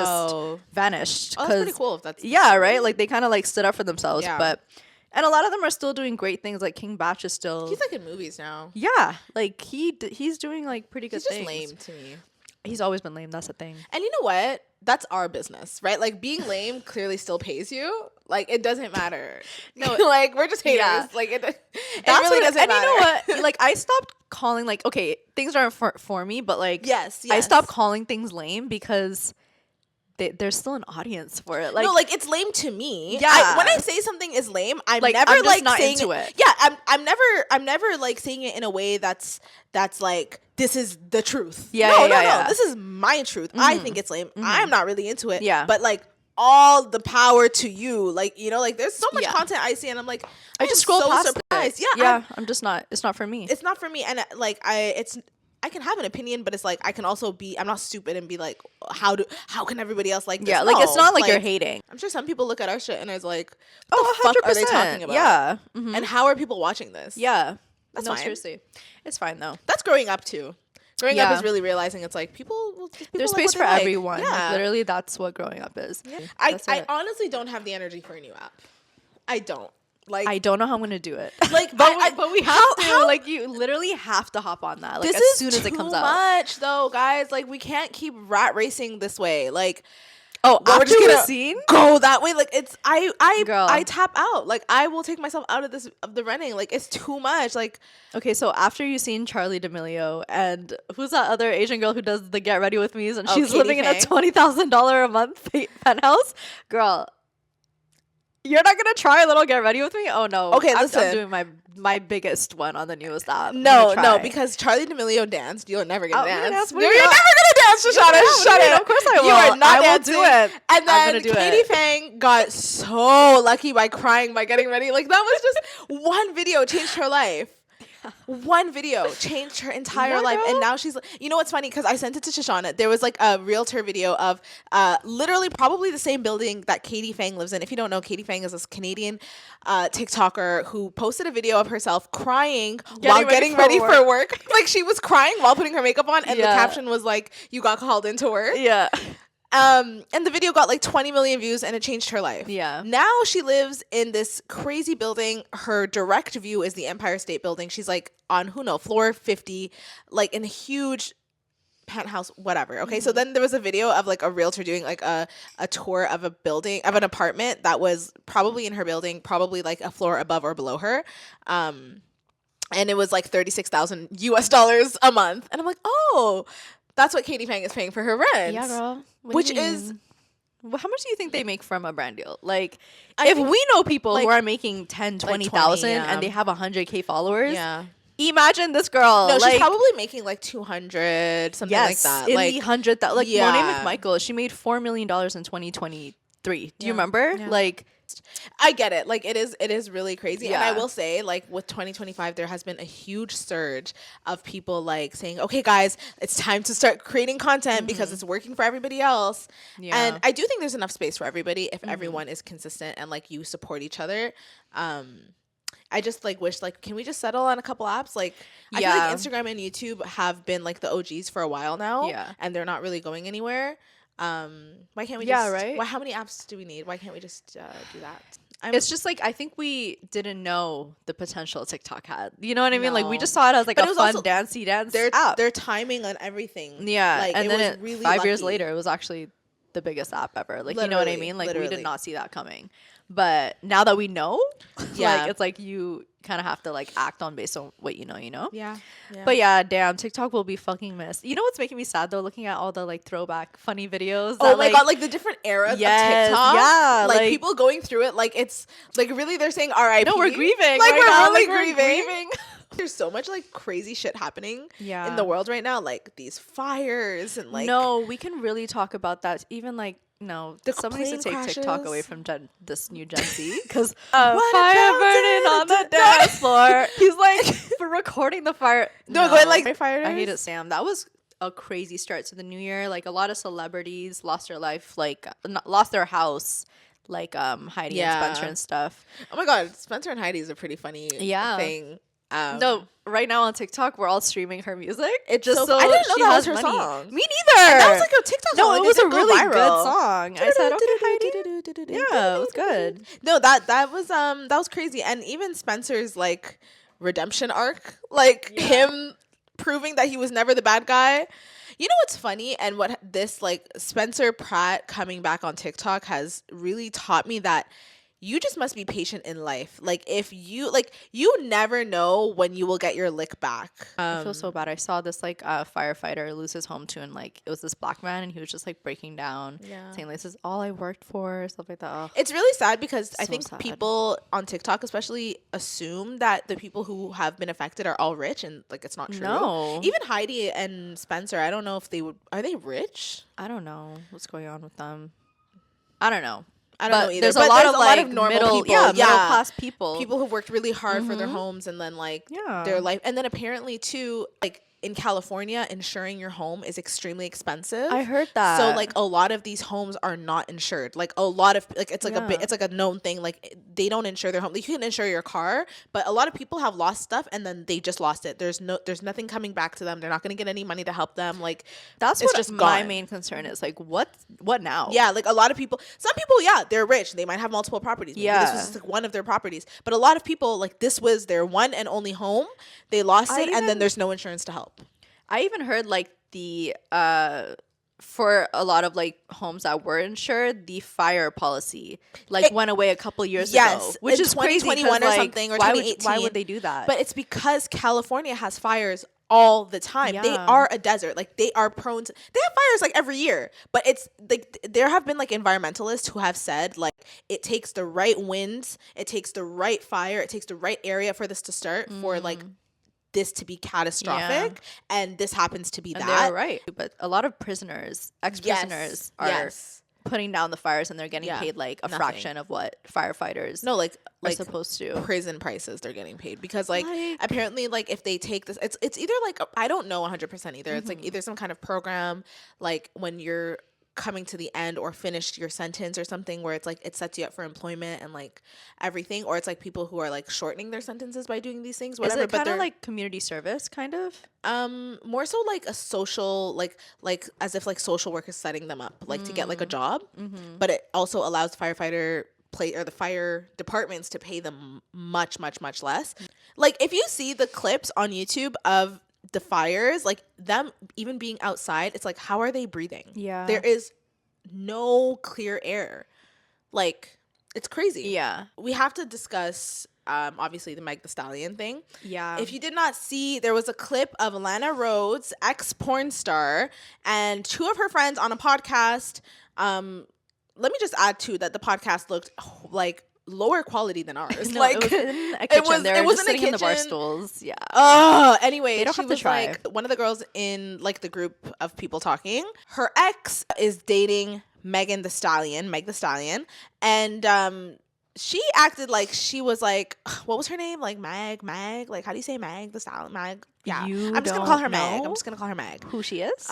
just vanished. Oh, that's pretty 'Cause- cool if that's Yeah, right. Like they kind of like stood up for themselves, Yeah. but and a lot of them are still doing great things. Like King Batch is still, He's like in movies now. yeah, like he's doing like pretty good He's just things. lame to me. He's always been lame. That's the thing. And you know what? That's our business, right? Like being lame clearly still pays you. Like it doesn't matter. No, like we're just haters. Yeah. Like it That's really what, doesn't and matter. you know what? Like I stopped calling like things aren't for me, but like Yes, I yes. stopped calling things lame because there's still an audience for it. Like, no, like it's lame to me. Yeah. When I say something is lame, I'm Like, never I'm just like not saying into it. Yeah, I'm never like saying it in a way that's like this is the truth. Yeah, no, yeah, yeah. This is my truth. I think it's lame. I'm not really into it. Yeah. But like all the power to you. Like, you know, like there's so much Yeah. content I see and I'm like, I just scroll past surprised. it. Yeah. I'm just not. It's not for me. It's not for me. And like I can have an opinion, but it's like I can also be. I'm not stupid and be like, how can everybody else like this? Yeah, like No. it's not like you're hating. I'm sure some people look at our shit and it's like, what the fuck are they talking about? Yeah. And how are people watching this? Yeah. That's no, fine. seriously. It's fine though. That's growing up too. Growing Yeah. up is really realizing it's like people There's like space what for they like. everyone. Yeah. Like, literally, that's what growing up is. Yeah. That's I it. honestly don't have the energy for a new app. I don't. Like I don't know how I'm gonna do it. Like, but I- we have to. Like, you literally have to hop on that. Like, this as is soon as it comes too out. much though, guys. Like we can't keep rat racing this way. Like Oh, we're after just the gonna scene. go that way. Like it's Girl. I tap out. Like I will take myself out of the running. Like it's too much. Like Okay, so after you've seen Charlie D'Amelio and who's that other Asian girl who does the Get Ready With Me's and Oh, she's Katie living in a Fang. $20,000 a month penthouse, girl. You're not gonna try a little Get Ready With Me? Oh no. Okay, I'm listen. doing my biggest one on the newest app. I'm no, gonna no, try. because Charlie D'Amelio danced. You're never gonna I'm gonna dance. dance. No, What do you're you never got? gonna dance, Shoshana. Yeah, Shut it. of course I will. You are not I will dancing. do it. And I'm then gonna do Katie it. Fang got so lucky by crying by getting ready. Like that was just one video changed her life. One video changed her entire Yeah, life, girl. and now she's. You know what's funny? Because I sent it to Shoshana. There was like a realtor video of, literally probably the same building that Katie Fang lives in. If you don't know, Katie Fang is this Canadian, TikToker who posted a video of herself crying while getting ready for work. Like she was crying while putting her makeup on, and the Yeah. caption was like, "You got called into work." Yeah. And the video got like 20 million views and it changed her life. Yeah. Now she lives in this crazy building. Her direct view is the Empire State Building. She's like on, floor 50, like in a huge penthouse, whatever. Okay. So then there was a video of like a realtor doing like a tour of a building, of an apartment that was probably in her building, probably like a floor above or below her. And it was like $36,000 a month. And I'm like, oh, that's what Katie Fang is paying for her rent. Yeah, girl. Which is, well, how much do you think they make from a brand deal? Like, I if think, we know people like- who are making 10, 20,000 yeah. and they have 100K followers, yeah. imagine this girl. No, like, she's probably making like 200, something like that. in Like, the 100, like yeah. Monet McMichael, she made $4 million in 2023. Do you remember? Yeah. Like, I get it. Like it is really crazy. And Yeah. I will say, like with 2025, there has been a huge surge of people like saying, okay, guys, it's time to start creating content because it's working for everybody else. Yeah. And I do think there's enough space for everybody if everyone is consistent and like you support each other. I just like wish like, can we just settle on a couple apps? Like I feel Yeah. like Instagram and YouTube have been like the OGs for a while now. Yeah. And they're not really going anywhere. Why can't we Yeah, just right? how many apps do we need? Why can't we just do that? it's just like, I think we didn't know the potential TikTok had. You know what I mean? Like, we No. just saw it as like But a it was fun also dancey dance their app. their timing on everything. Yeah, like, and it then was it, really 5 years lucky. later, it was actually the biggest app ever. Like, you know what I Literally, mean? Like, we literally. did not see that coming. But now that we know, Yeah. like, it's like you kind of have to like act on based on what you know, Yeah. But yeah, damn, TikTok will be fucking missed. You know what's making me sad though? Looking at all the like throwback funny videos. Oh that, my god, like the different eras Yes, of TikTok. yeah, Like, like- people going through it, like it's like really they're saying R.I.P. no, we're grieving. Like right we're now. really Like, we're grieving. There's so much like crazy shit happening Yeah. in the world right now, like these fires and like no, we can really talk about that. Even like, no, The somebody needs to take plane TikTok crashes. away from this new Gen Z because What fire about burning on the it? dance floor. He's like for recording the fire. No, go ahead, like firefighters. I hate it, Sam. That was a crazy start to the new year. Like a lot of celebrities lost their life, like lost their house, like Heidi Yeah. and Spencer and stuff. Oh my god, Spencer and Heidi is a pretty funny Yeah. thing. No, right now on TikTok, we're all streaming her music. It's just so- I didn't know she that was has her money. song. Me neither. And that was like a TikTok song. No, like, it was a did go really viral. good song. I said, okay, Heidi. Yeah, it was good. No, that was crazy. And even Spencer's like redemption arc, like him proving that he was never the bad guy. You know what's funny, and what this like Spencer Pratt coming back on TikTok has really taught me that you just must be patient in life. Like if you like, you never know when you will get your lick back. I feel so bad. I saw this like firefighter lose his home too, and like it was this black man, and he was just like breaking down, saying like, this is all I worked for, stuff like that. Ugh. It's really sad because I think sad. people on TikTok especially assume that the people who have been affected are all rich, and like it's not true. No. Even Heidi and Spencer, I don't know if are they rich? I don't know what's going on with them. I don't know. I don't know either. There's but a lot there's of a lot like of normal middle, people. middle class people. People who've worked really hard for their homes, and then like their life. And then apparently too, like in California, insuring your home is extremely expensive. I heard that. So like a lot of these homes are not insured. Like a lot of like it's like it's like a known thing. Like they don't insure their home. Like, you can insure your car, but a lot of people have lost stuff and then they just lost it. There's nothing coming back to them. They're not going to get any money to help them. Like that's it's what just my gone. main concern is. Like what now? Yeah, like a lot of people. Some people, they're rich. They might have multiple properties. Maybe this was just like one of their properties. But a lot of people, like this was their one and only home. They lost it, and then there's no insurance to help. I even heard like the for a lot of like homes that were insured, the fire policy went away a couple years ago, which is 2021 or something, or 2018. Why would they do that? But it's because California has fires all the time. They are a desert. Like they are prone to, they have fires like every year. But it's like there have been like environmentalists who have said like it takes the right winds, it takes the right fire, it takes the right area for this to start for like this to be catastrophic, and this happens to be that. They're right. But a lot of prisoners, ex-prisoners are putting down the fires, and they're getting paid like a fraction of what firefighters are supposed to. Prison prices they're getting paid because like apparently like if they take this, it's either like I don't know 100% either. It's like either some kind of program like when you're coming to the end or finished your sentence or something where it's like it sets you up for employment and like everything, or it's like people who are like shortening their sentences by doing these things, whatever. Is it kind of like community service kind of? More so like a social like as if like social work is setting them up like to get like a job, but it also allows the fire departments to pay them much less. Like if you see the clips on YouTube of the fires, like them even being outside, it's like, how are they breathing? Yeah, there is no clear air. Like it's crazy. Yeah, we have to discuss obviously the Thee Stallion thing. Yeah, if you did not see, there was a clip of Lana Rhoades, ex porn star, and two of her friends on a podcast. Let me just add too that the podcast looked like lower quality than ours. No, like it was in a kitchen. They were just sitting in the bar stools. Yeah. Anyway, they don't have to try. Like one of the girls in like the group of people talking. Her ex is dating Meg Thee Stallion, and she acted like she was like, what was her name? Like Meg. Like how do you say Meg Thee Stallion? Meg. Yeah. I'm just gonna call her Meg. I'm just gonna call her Meg. Who she is?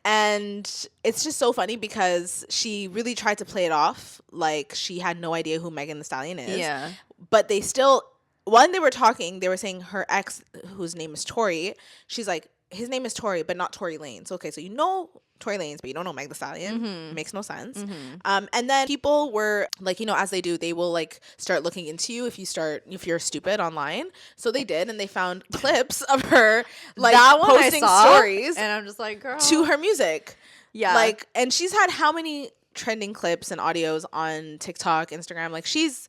And it's just so funny because she really tried to play it off like she had no idea who Meg Thee Stallion is. Yeah. But they still, when they were talking, they were saying her ex, whose name is Tori, she's like, his name is Tori, but not Tory Lanez. Okay, so you know Tory Lanez, but you don't know Meg Thee Stallion. It makes no sense. And then people were like, as they do, they will like start looking into you if you're stupid online. So they did, and they found clips of her like posting stories, and I'm just like, girl, to her music. Yeah, like, and she's had how many trending clips and audios on TikTok, Instagram? Like she's.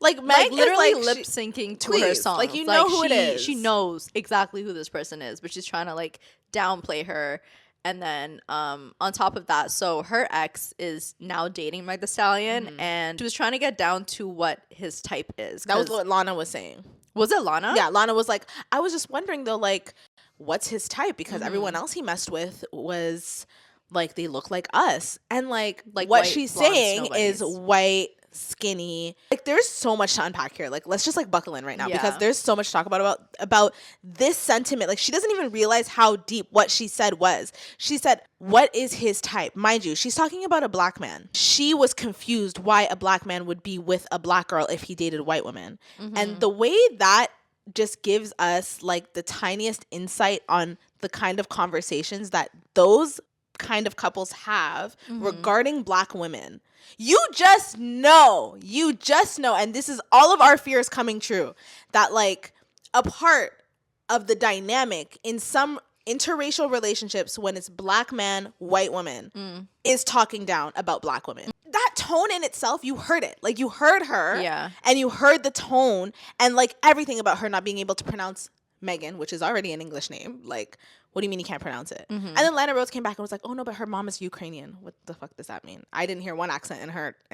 Like Meg literally is like lip syncing to her song. Like you know who it is. She knows exactly who this person is, but she's trying to like downplay her. And then on top of that, so her ex is now dating Meg Thee Stallion, and she was trying to get down to what his type is. That was what Lana was saying. Was it Lana? Yeah, Lana was like, I was just wondering though, like, what's his type? Because everyone else he messed with was like they look like us, and like what white, she's blonde, saying is white, skinny. Like there's so much to unpack here. Like let's just like buckle in right now because there's so much to talk about this sentiment. Like she doesn't even realize how deep what she said was. She said, what is his type? Mind you, she's talking about a black man. She was confused why a black man would be with a black girl if he dated white women. And the way that just gives us like the tiniest insight on the kind of conversations that those kind of couples have regarding black women. You just know, and this is all of our fears coming true, that like a part of the dynamic in some interracial relationships when it's black man, white woman is talking down about black women. that tone in itself, you heard it. Like, you heard her. Yeah. And you heard the tone and, like, everything about her not being able to pronounce Megan, which is already an English name. Like, what do you mean you can't pronounce it? And then Lana Rhoades came back and was like, oh, no, but her mom is Ukrainian. What the fuck does that mean? I didn't hear one accent in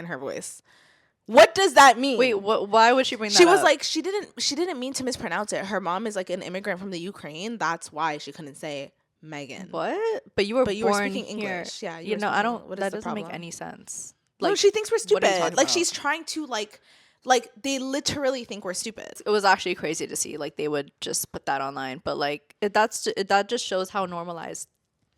her voice. What does that mean? Wait, why would she bring that She was up? like, she didn't mean to mispronounce it. Her mom is, like, an immigrant from the Ukraine. That's why she couldn't say Megan. What? But you were born speaking here. English. Yeah, You know, I don't. What is That the doesn't make problem? any sense. No, Like, she thinks we're what are you stupid. talking Like, about? she's trying to, like, they literally think we're stupid. It was actually crazy to see. Like, they would just put that online, but like, that just shows how normalized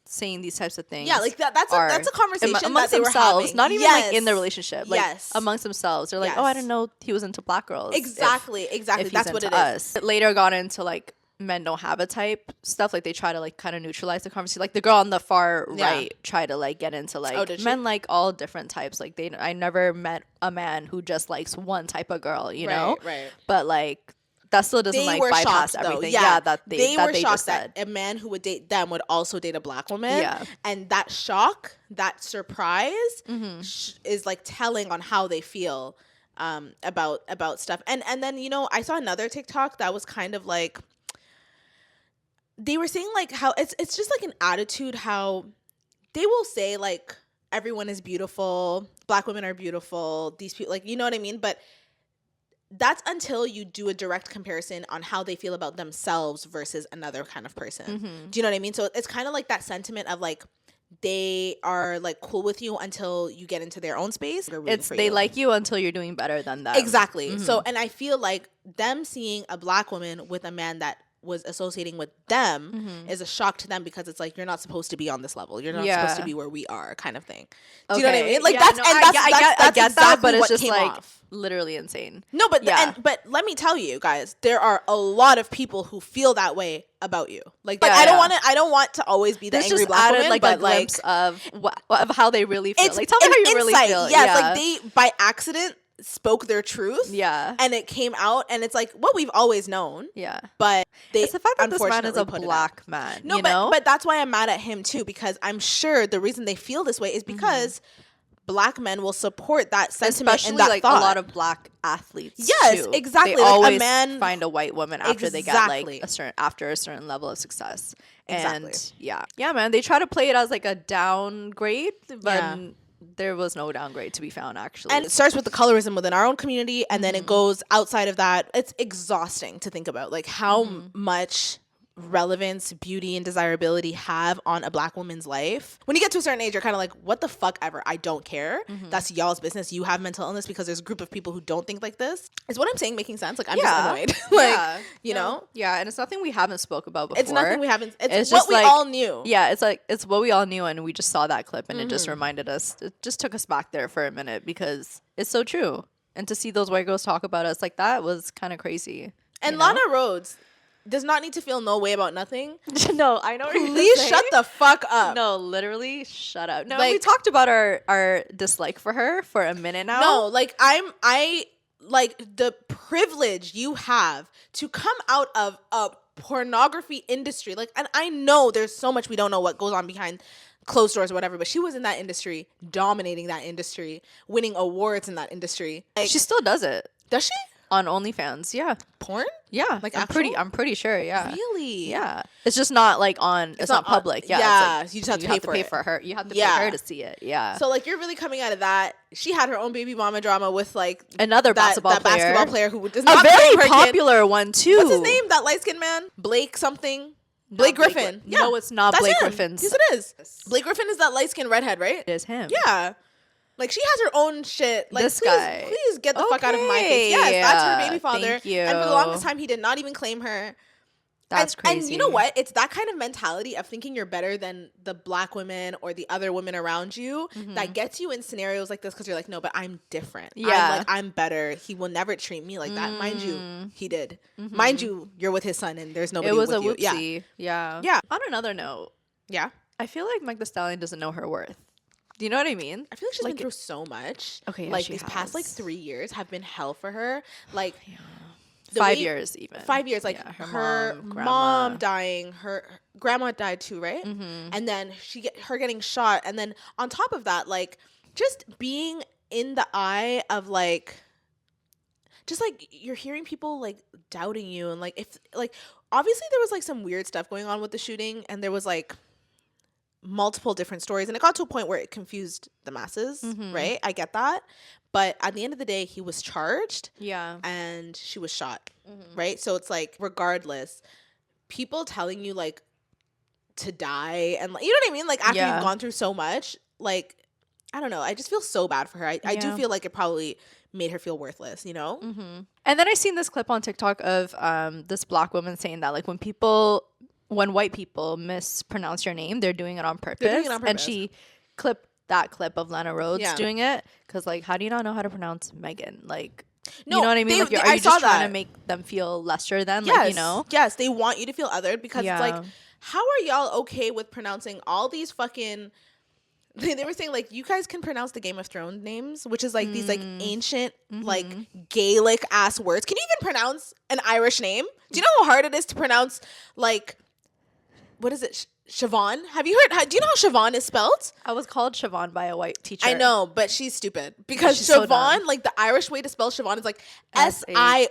saying these types of things. Yeah, like that's a conversation amongst that they themselves, were having. not even like in the relationship. Like, Yes. amongst themselves, they're like, "Oh, I didn't know he was into black girls." Exactly. If That's he's what it into is. us. Later got into like men don't have a type stuff. Like, they try to like kind of neutralize the conversation. Like, the girl on the far right try to like get into like did she? men like all different types. Like, I never met a man who just likes one type of girl. You know, Right. but like. That still doesn't They like were bypass shocked, though. everything. Yeah, that they that were they shocked just that said. a man who would date them would also date a black woman. Yeah. And that shock, that surprise, Mm-hmm. is like telling on how they feel about stuff. And then, you know, I saw another TikTok that was kind of like, they were saying like how it's just like an attitude, how they will say like everyone is beautiful, black women are beautiful, these people, like, you know what I mean? But that's until you do a direct comparison on how they feel about themselves versus another kind of person. Do you know what I mean? So it's kind of like that sentiment of like, they are like cool with you until you get into their own space. They like you until you're doing better than them. Exactly. So, and I feel like them seeing a black woman with a man that was associating with them is a shock to them, because it's like, you're not supposed to be on this level. You're not supposed to be where we are, kind of thing. Do you know what I mean? Like, Yeah, that's no, that's I get that, but it's what just came like off. literally insane. No, but but let me tell you guys, there are a lot of people who feel that way about you. Like, Yeah, I don't want to always be the This angry just black added woman, like but a glimpse of how they really feel. it's Like, tell me an how you really insight. feel. Yes, like they by accident spoke their truth. Yeah. And it came out, and it's like what we've always known. Yeah. But they It's the fact that this man is a unfortunately put it out. black man. No, you but know? but that's why I'm mad at him too, because I'm sure the reason they feel this way is because black men will support that sentiment, especially and that like thought. a lot of black athletes. Yes, too. exactly. They Like, a always man- find a white woman after they get Exactly. like after a certain level of success. Exactly. And yeah, man. They try to play it as like a downgrade, but Yeah. there was no downgrade to be found actually. And it starts with the colorism within our own community, and then it goes outside of that. It's exhausting to think about, like how much relevance, beauty, and desirability have on a black woman's life. When you get to a certain age, you're kind of like, what the fuck ever, I don't care. That's y'all's business. You have mental illness because there's a group of people who don't think like this. Is what I'm saying making sense? Like, I'm just annoyed. Like, you know? Yeah, and it's nothing we haven't spoke about before. It's nothing we haven't. It's It's what just we like- all knew. Yeah, it's like it's what we all knew, and we just saw that clip, and it just reminded us. It just took us back there for a minute because it's so true. And to see those white girls talk about us like that was kind of crazy. And you know? Lana Rhoades does not need to feel no way about nothing. No, I know. What you're gonna Please say. shut the fuck up. No, literally, shut up. No, Like- we talked about our dislike for her for a minute now. No, like I like the privilege you have to come out of a pornography industry. Like, and I know there's so much we don't know what goes on behind closed doors or whatever, but she was in that industry, dominating that industry, winning awards in that industry. Like, She still does it does she? on OnlyFans. Yeah, Porn? yeah. Like, I'm actual? pretty sure. Yeah, Really? yeah. It's just not like on. It's not not on- public. Yeah, yeah, it's like you just have to pay for it. her. You have to Yeah. pay her to see it. Yeah. So like, you're really coming out of that. She had her own baby mama drama with like Another basketball that player. basketball player who does A not very claim her kid. popular one too. What's his name? That light skinned man? Blake something? Blake Griffin. Gri- No, it's not That's Blake him. Griffin's. Yes, it is. Blake Griffin is that light skinned redhead, right? It is him. Yeah. Like, she has her own shit. Like, This please, guy. please get the fuck out of my face. Okay. Yes, that's her baby father. Thank you. And for the longest time, he did not even claim her. That's crazy. And you know what? It's that kind of mentality of thinking you're better than the black women or the other women around you that gets you in scenarios like this, because you're like, no, but I'm different. Yeah. I'm better. He will never treat me like that. Mind you, he did. Mind you, you're with his son and there's nobody It was with a you. whoopsie. Yeah. Yeah. On another note, Yeah. I feel like Mike the Stallion doesn't know her worth. Do you know what I mean? I feel like she's Like, been through so much. Okay, yeah, like she these past like has. 3 years have been hell for her. Like 5 years even. 5 years. Like Yeah, her mom, grandma. mom dying, her grandma died too, right? And then her getting shot, and then on top of that, like just being in the eye of like, just like you're hearing people like doubting you, and like if like obviously there was like some weird stuff going on with the shooting, and there was like multiple different stories, and it got to a point where it confused the masses, right? I get that, but at the end of the day, he was charged, and she was shot, right? So it's like, regardless, people telling you like to die, and like, you know what I mean, like after you've gone through so much, like I don't know, I just feel so bad for her. I do feel like it probably made her feel worthless, you know? And then I seen this clip on TikTok of this black woman saying that like when white people mispronounce your name, they're doing it on purpose. And she clipped that clip of Lana Rhoades doing it, because like, how do you not know how to pronounce Megan? Like, no, you know what I mean? Like, are you just trying to make them feel lesser than? Yes, like, you know? Yes, they want you to feel othered, because it's like, how are y'all okay with pronouncing all these fucking... They were saying like, you guys can pronounce the Game of Thrones names, which is like these like ancient like Gaelic ass words. Can you even pronounce an Irish name? Do you know how hard it is to pronounce like, what is it? Siobhan? Have you heard? Do you know how Siobhan is spelled? I was called Siobhan by a white teacher. I know, but she's stupid, because Siobhan, like the Irish way to spell Siobhan is like Sioban.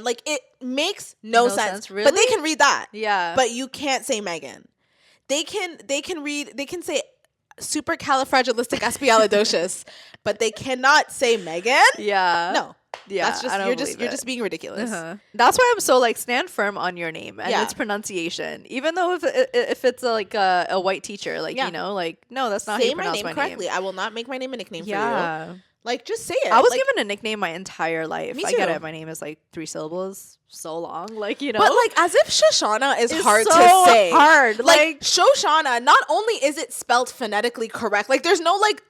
Like it makes no sense. Really? But they can read that. Yeah. But you can't say Megan. They can say supercalifragilisticexpialidocious, but they cannot say Megan. Yeah. No. Yeah. That's just you're just being ridiculous. That's why I'm so like, stand firm on your name and its pronunciation, even though if it's like a white teacher, like you know, like no, that's not how you pronounce my name correctly. I will not make my name a nickname for you. Like, just say it. I was like, given a nickname my entire life. Me too. I get it. My name is like 3 syllables. So long, like, you know. But like, as if Shoshana is hard so to say. Hard. Like Shoshana, not only is it spelled phonetically correct, like there's no like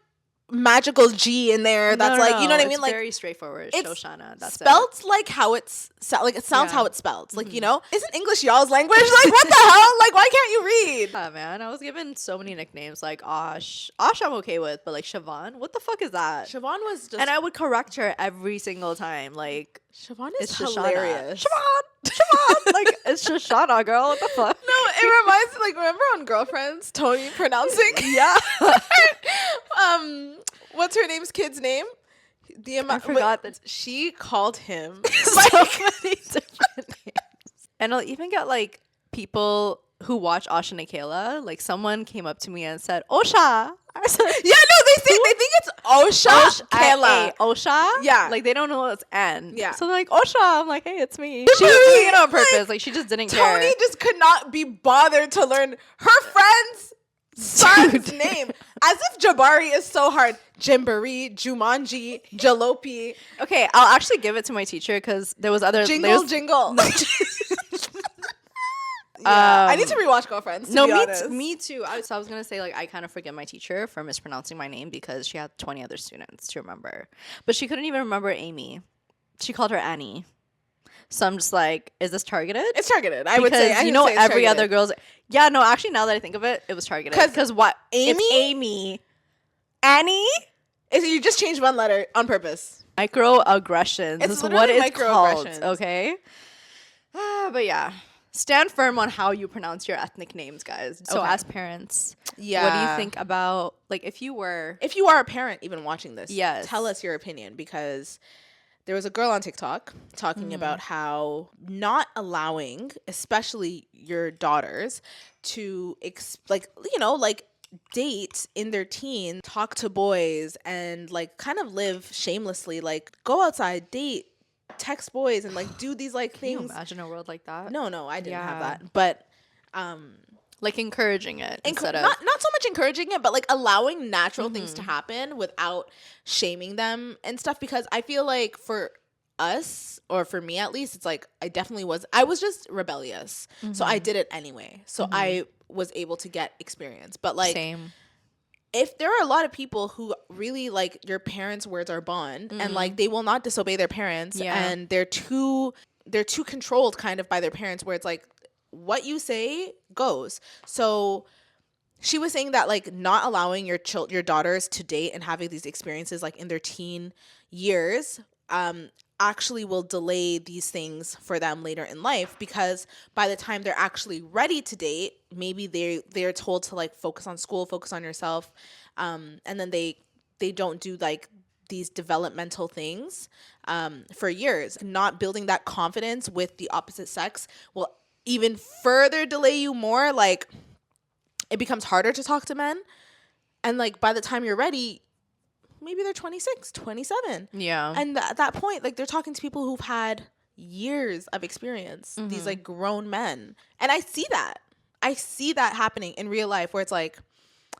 magical G in there that's like, you know what I mean? It's Like, very straightforward. It's Shoshana. That's spelled like how it's like it sounds how it's spelled. Like, you know, isn't English y'all's language? Like, what the hell? Like, why can't you read? Yeah, man. I was given so many nicknames, like Oshs. Oshs I'm okay with, but like Siobhan, what the fuck is that? Siobhan was just, and I would correct her every single time. Like, Siobhan is it's hilarious. Siobhan. Like, it's Shoshana, girl. What the fuck? No, it reminds me, like, remember on Girlfriends, Tony pronouncing? What's her name's kid's name? I forgot that she called him so many different names. And I'll even get like people who watch Oshs and Akela. Like, someone came up to me and said, Osha. I was like, they think it's Osha. Akela. Osha? Yeah. Like, they don't know it's N. Yeah. So they're like, Osha. I'm like, hey, it's me. She was doing it on purpose. Like, she just didn't care. Tony just could not be bothered to learn her friend's son's name. As if Jabari is so hard. Jimboree, Jumanji, Jalopy. Okay, I'll actually give it to my teacher, because there was other... Jingle. No. I need to rewatch Girlfriends, to be honest. Me too. I was going to say, like, I kind of forget my teacher for mispronouncing my name, because she had 20 other students to remember. But she couldn't even remember Amy. She called her Annie. So I'm just like, is this targeted? It's targeted. I would say. You know, every other girl's... Yeah, no, actually, now that I think of it, it was targeted. Because what? Amy? It's Amy. Annie? You just changed one letter on purpose. Microaggressions is what it's called. Microaggressions. Okay? But yeah. Stand firm on how you pronounce your ethnic names, guys. So as parents, what do you think about, like, if you are a parent even watching this, yes, tell us your opinion, because there was a girl on TikTok talking about how not allowing, especially your daughters, to date in their teens, talk to boys, and like kind of live shamelessly, like go outside, date, text boys, and like do these like things. Can you imagine a world like that? No, I didn't have that. But like encouraging it instead of not so much encouraging it, but like allowing natural things to happen without shaming them and stuff. Because I feel like for us, or for me at least, it's like I was just rebellious. So I did it anyway. So I was able to get experience. But like, same. If there are a lot of people who really like your parents' words are bond, and like they will not disobey their parents, and they're too controlled kind of by their parents, where it's like what you say goes. So she was saying that like not allowing your daughters to date and having these experiences like in their teen years actually will delay these things for them later in life, because by the time they're actually ready to date, maybe they're told to like focus on school, focus on yourself, and then they don't do like these developmental things for years. Not building that confidence with the opposite sex will even further delay you more. Like, it becomes harder to talk to men, and like by the time you're ready, maybe they're 26, 27. Yeah. And at that point, like, they're talking to people who've had years of experience, these like grown men. And I see that happening in real life, where it's like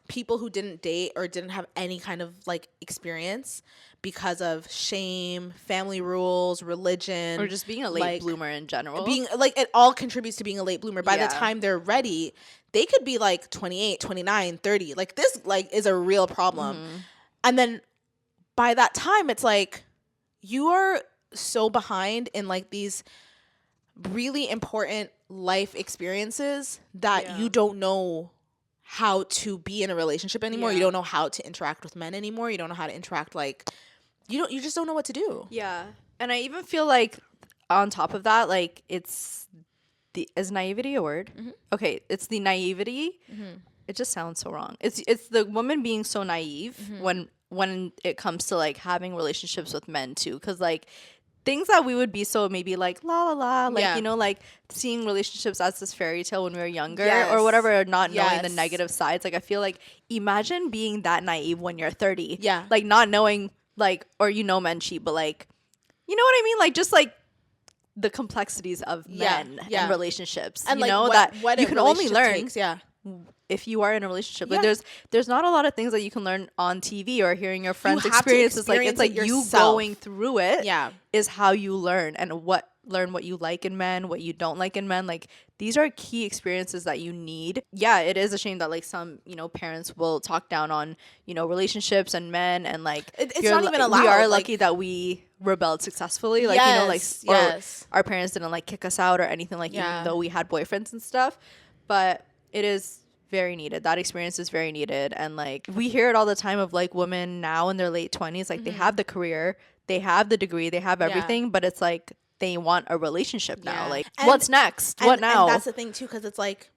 people who didn't date or didn't have any kind of like experience because of shame, family rules, religion, or just being a late bloomer in general. Being like, it all contributes to being a late bloomer. By the time they're ready, they could be like 28, 29, 30. Like, this like is a real problem. And then by that time, it's like you are so behind in like these really important life experiences that you don't know how to be in a relationship anymore. You don't know how to interact with men anymore. You don't know how to interact, like, you just don't know what to do. Yeah. And I even feel like on top of that, like, is naivety a word? Okay, it's the naivety. It just sounds so wrong. It's the woman being so naive when it comes to like having relationships with men too, because like things that we would be so maybe like la la la, like you know, like seeing relationships as this fairy tale when we were younger or whatever, or not knowing the negative sides. Like, I feel like, imagine being that naive when you're 30, like not knowing, like, or you know, men cheat, but like, you know what I mean, like just like the complexities of men and relationships, and you know, that you can only learn if you are in a relationship. Like, there's not a lot of things that you can learn on TV or hearing your friends' experiences. Like, it's like you going through it is how you learn, and learn what you like in men, what you don't like in men. Like, these are key experiences that you need. Yeah, it is a shame that like some, you know, parents will talk down on, you know, relationships and men, and like it's not even allowed. We are like, lucky that we rebelled successfully, like, you know, like, or our parents didn't like kick us out or anything, like, even though we had boyfriends and stuff. But it is very needed. That experience is very needed. And like, we hear it all the time of like women now in their late 20s, like they have the career, they have the degree, they have everything, but it's like they want a relationship now. Like, what's next? What now? And that's the thing too, because it's like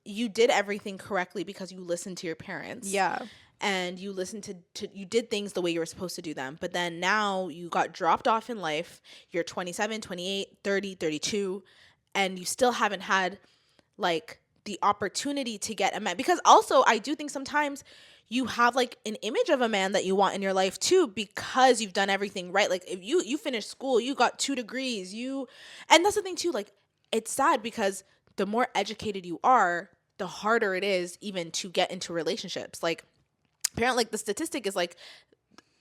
you did everything correctly because you listened to your parents. And you listened to you did things the way you were supposed to do them. But then now you got dropped off in life. You're 27, 28, 30, 32, and you still haven't had like the opportunity to get a man. Because also, I do think sometimes you have like an image of a man that you want in your life too, because you've done everything right. Like, if you finished school, you got 2 degrees, and that's the thing too, like, it's sad because the more educated you are, the harder it is even to get into relationships. Like, apparently, like, the statistic is like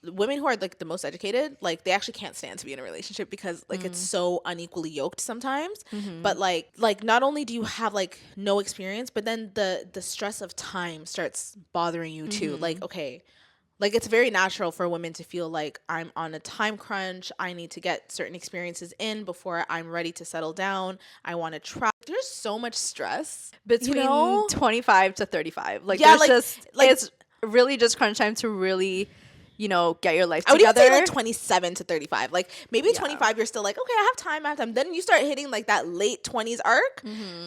women who are like the most educated, like, they actually can't stand to be in a relationship because like it's so unequally yoked sometimes. But like not only do you have like no experience, but then the stress of time starts bothering you too. Like, okay, like, it's very natural for women to feel like, I'm on a time crunch, I need to get certain experiences in before I'm ready to settle down, I want to try. There's so much stress between 25 to 35. Like, there's like, just like, it's really just crunch time to really, you know, get your life together. I would even say like 27 to 35. Like, maybe 25, you're still like, okay, I have time. Then you start hitting like that late 20s arc.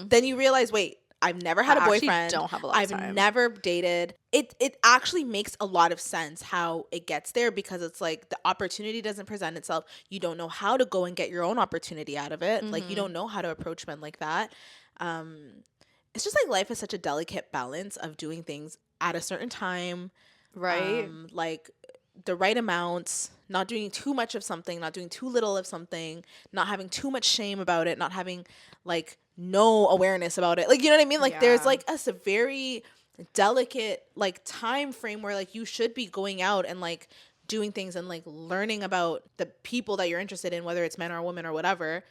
Then you realize, wait, I've never had a boyfriend. Don't have a lot of time. I've never dated. It actually makes a lot of sense how it gets there, because it's like the opportunity doesn't present itself. You don't know how to go and get your own opportunity out of it. Like, you don't know how to approach men like that. It's just like life is such a delicate balance of doing things at a certain time. Right. Like, the right amounts, not doing too much of something, not doing too little of something, not having too much shame about it, not having like no awareness about it. Like, you know what I mean? Like, there's like a very delicate like time frame where like you should be going out and like doing things and like learning about the people that you're interested in, whether it's men or women or whatever,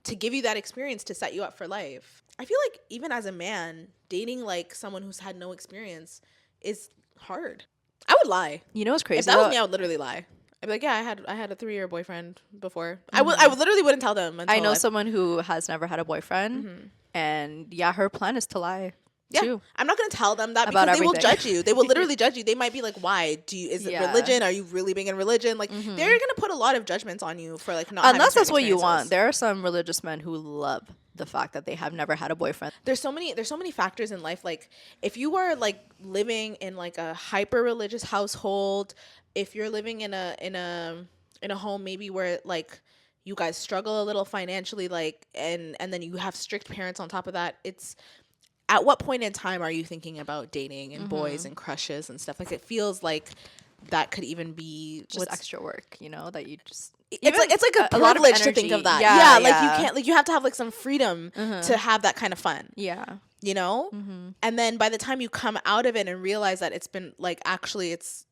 to give you that experience to set you up for life. I feel like even as a man, dating like someone who's had no experience is hard. I would lie. You know what's crazy? If that was me, I would literally lie. I'd be like, yeah, I had a 3-year boyfriend before. I literally wouldn't tell them. I know someone who has never had a boyfriend, and yeah, her plan is to lie. Yeah, too. I'm not going to tell them that About because they will everything. judge you. They will literally judge you. They might be like, "Why is it religion? Are you really big in religion?" Like they're going to put a lot of judgments on you for like not. Unless having that's what you want. experiences. There are some religious men who love the fact that they have never had a boyfriend. There's so many factors in life. Like if you are like living in like a hyper religious household, if you're living in a home maybe where like you guys struggle a little financially, like and then you have strict parents on top of that, it's at what point in time are you thinking about dating and boys and crushes and stuff? Like it feels like that could even be Just extra work, that you just. It's like a lot of privilege to think of energy. that. Yeah, Like you can't, like you have to have like some freedom to have that kind of fun. Yeah. And then by the time you come out of it and realize that it's been like actually it's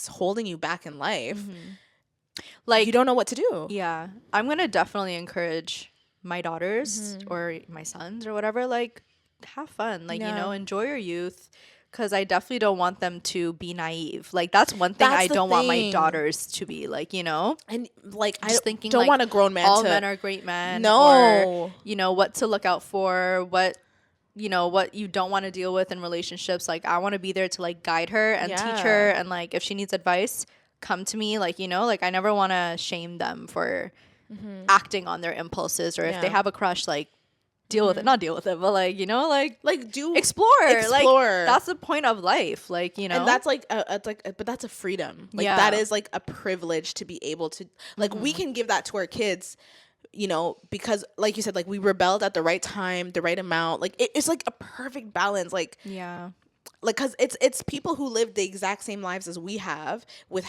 holding you back in life. Like you don't know what to do. Yeah. I'm going to definitely encourage my daughters or my sons or whatever, like have fun, like enjoy your youth, because I definitely don't want them to be naive. Like that's one thing I don't want my daughters to be, like, and like just I thinking don't like, want a grown man all to men are great men. No. Or what to look out for, what you don't want to deal with in relationships. Like I want to be there to like guide her and teach her, and like if she needs advice, come to me. Like like I never want to shame them for acting on their impulses, or if they have a crush, like deal with it, not deal with it, but like like do explore. Like that's the point of life, like and that's like but that's a freedom, like that is like a privilege to be able to like we can give that to our kids, because like you said, like we rebelled at the right time, the right amount, like it's like a perfect balance, like like because it's people who live the exact same lives as we have with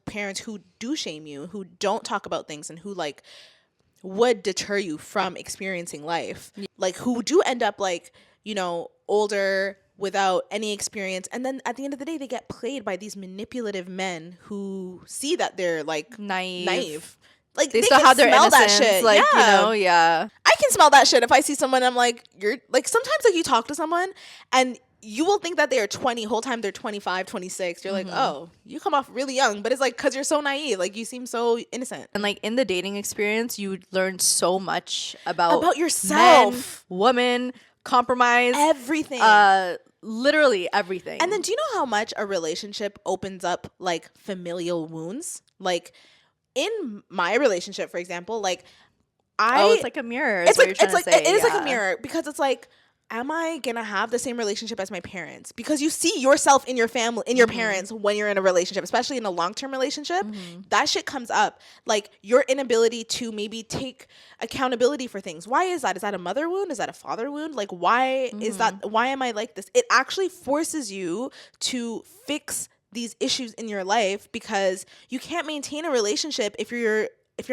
parents who do shame you, who don't talk about things, and who like would deter you from experiencing life, like who do end up like older without any experience, and then at the end of the day they get played by these manipulative men who see that they're like naive. Like they still have their innocence, that shit. Like I can smell that shit. If I see someone, I'm like, you're like, sometimes like you talk to someone and you will think that they are 20 whole time they're 25, 26. You're like, oh, you come off really young, but it's like because you're so naive, like you seem so innocent. And like in the dating experience, you learn so much about yourself, men, women, compromise, everything, literally everything. And then do you know how much a relationship opens up like familial wounds? Like in my relationship, for example, like it's like a mirror. It is like a mirror, because it's like, am I gonna have the same relationship as my parents? Because you see yourself in your family, in your parents, when you're in a relationship, especially in a long-term relationship. That shit comes up, like your inability to maybe take accountability for things. Why is that? Is that a mother wound? Is that a father wound? Like why is that? Why am I like this? It actually forces you to fix these issues in your life, because you can't maintain a relationship if you're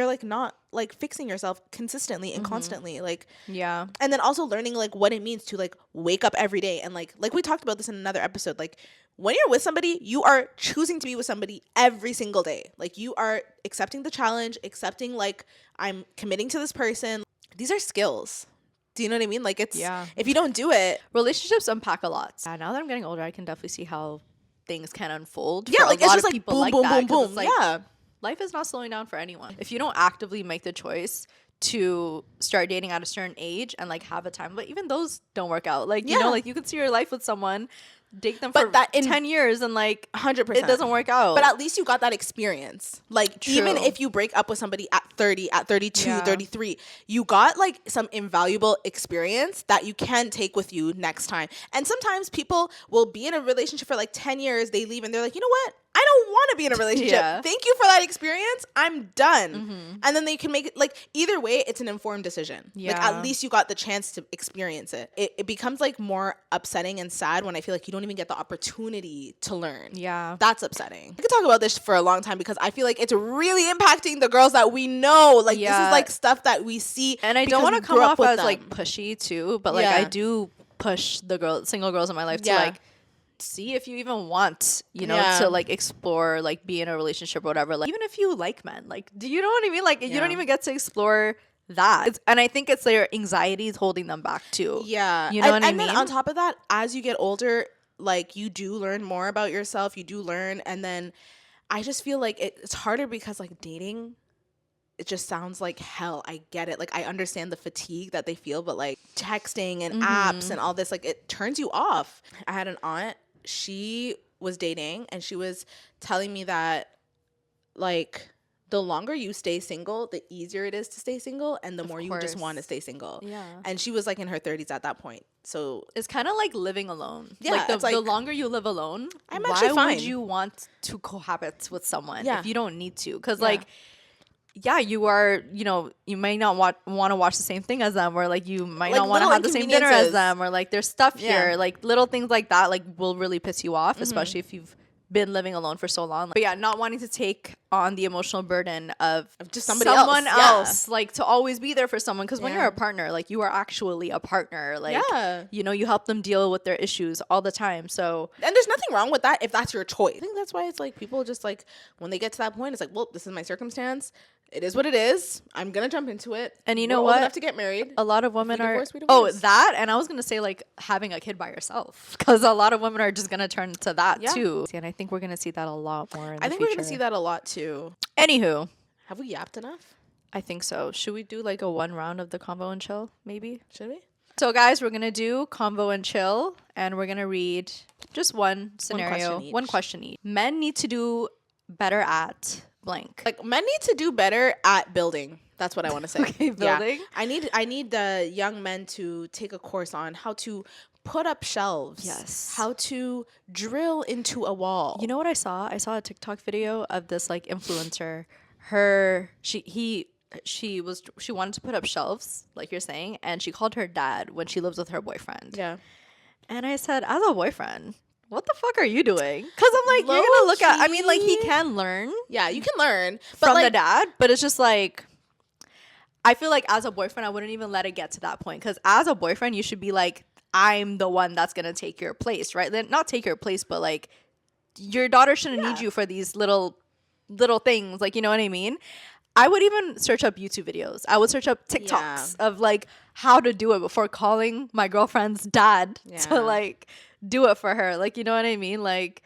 like not like fixing yourself consistently and constantly, like and then also learning like what it means to like wake up every day, and like we talked about this in another episode, like when you're with somebody, you are choosing to be with somebody every single day. Like you are accepting the challenge, accepting like I'm committing to this person. These are skills. Do you know what I mean? Like it's if you don't do it, relationships unpack a lot. Now that I'm getting older, I can definitely see how things can unfold. Yeah, like it's just like people boom, like boom, that, boom, boom. like, Yeah. Life is not slowing down for anyone. If you don't actively make the choice to start dating at a certain age and like have a time, but even those don't work out. Like, like you could see your life with someone, date them for 10 years and like 100%, it doesn't work out. But at least you got that experience. Like even if you break up with somebody at 30, at 32, 33, you got like some invaluable experience that you can take with you next time. And sometimes people will be in a relationship for like 10 years, they leave and they're like, you know what? I don't want to be in a relationship. Thank you for that experience. I'm done. And then they can make it like either way, it's an informed decision. Like at least you got the chance to experience it. It becomes like more upsetting and sad when I feel like you don't even get the opportunity to learn. Yeah. That's upsetting. I could talk about this for a long time because I feel like it's really impacting the girls that we know. Like this is like stuff that we see. And I don't want to come off as like pushy too, but like I do push the single girls in my life to like see if you even want, to like explore, like be in a relationship or whatever. Like even if you like men, like, do you know what I mean? Like you don't even get to explore that. And I think it's their anxieties holding them back too. Yeah. You know what I mean? And then on top of that, as you get older, like you do learn more about yourself. You do learn. And then I just feel like it's harder because like dating it just sounds like hell. I get it. Like, I understand the fatigue that they feel, but like texting and apps and all this, like, it turns you off. I had an aunt, she was dating and she was telling me that like the longer you stay single, the easier it is to stay single, and the more you just want to stay single. Yeah. And she was like in her 30s at that point. So it's kind of like living alone. Yeah, like the longer you live alone, I'm actually fine. Why would you want to cohabit with someone if you don't need to? Because like, you are, you know, you may not want to watch the same thing as them, or like you might not want to have the same dinner as them, or like there's stuff here, like little things like that, like will really piss you off, especially if you've been living alone for so long. But yeah, not wanting to take on the emotional burden of just someone else, like to always be there for someone. Because when you're a partner, like you are actually a partner. Like, you know, you help them deal with their issues all the time. So, and there's nothing wrong with that if that's your choice. I think that's why it's like people just like when they get to that point, it's like, well, this is my circumstance. It is what it is. I'm gonna jump into it. And you know We're what? old enough to get married. A lot of women are we divorce. That, and I was gonna say like having a kid by yourself, because a lot of women are just gonna turn to that too. And I think we're gonna see that a lot more in the future. We're gonna see that a lot too. Anywho, have we yapped enough? I think so. Should we do like a one round of the convo and chill? Maybe. Should we? So guys, we're gonna do convo and chill, and we're gonna read just one scenario, one question each. Men need to do better at blank. Like, men need to do better at building. That's what I want to say. Okay, building. Yeah. I need the young men to take a course on how to put up shelves. Yes. How to drill into a wall. You know what I saw? I saw a TikTok video of this like influencer. She wanted to put up shelves, like you're saying, and she called her dad when she lives with her boyfriend. Yeah. And I said, as a boyfriend, what the fuck are you doing? Because I'm like, you're gonna look at. I mean, like he can learn. Yeah, you can learn from the dad, but it's just like, I feel like as a boyfriend, I wouldn't even let it get to that point. Because as a boyfriend, you should be like, I'm the one that's gonna take your place, right? Then not take your place, but like, your daughter shouldn't need you for these little things. Like, you know what I mean? I would even search up YouTube videos. I would search up TikToks of like how to do it before calling my girlfriend's dad to like do it for her. Like, you know what I mean? Like,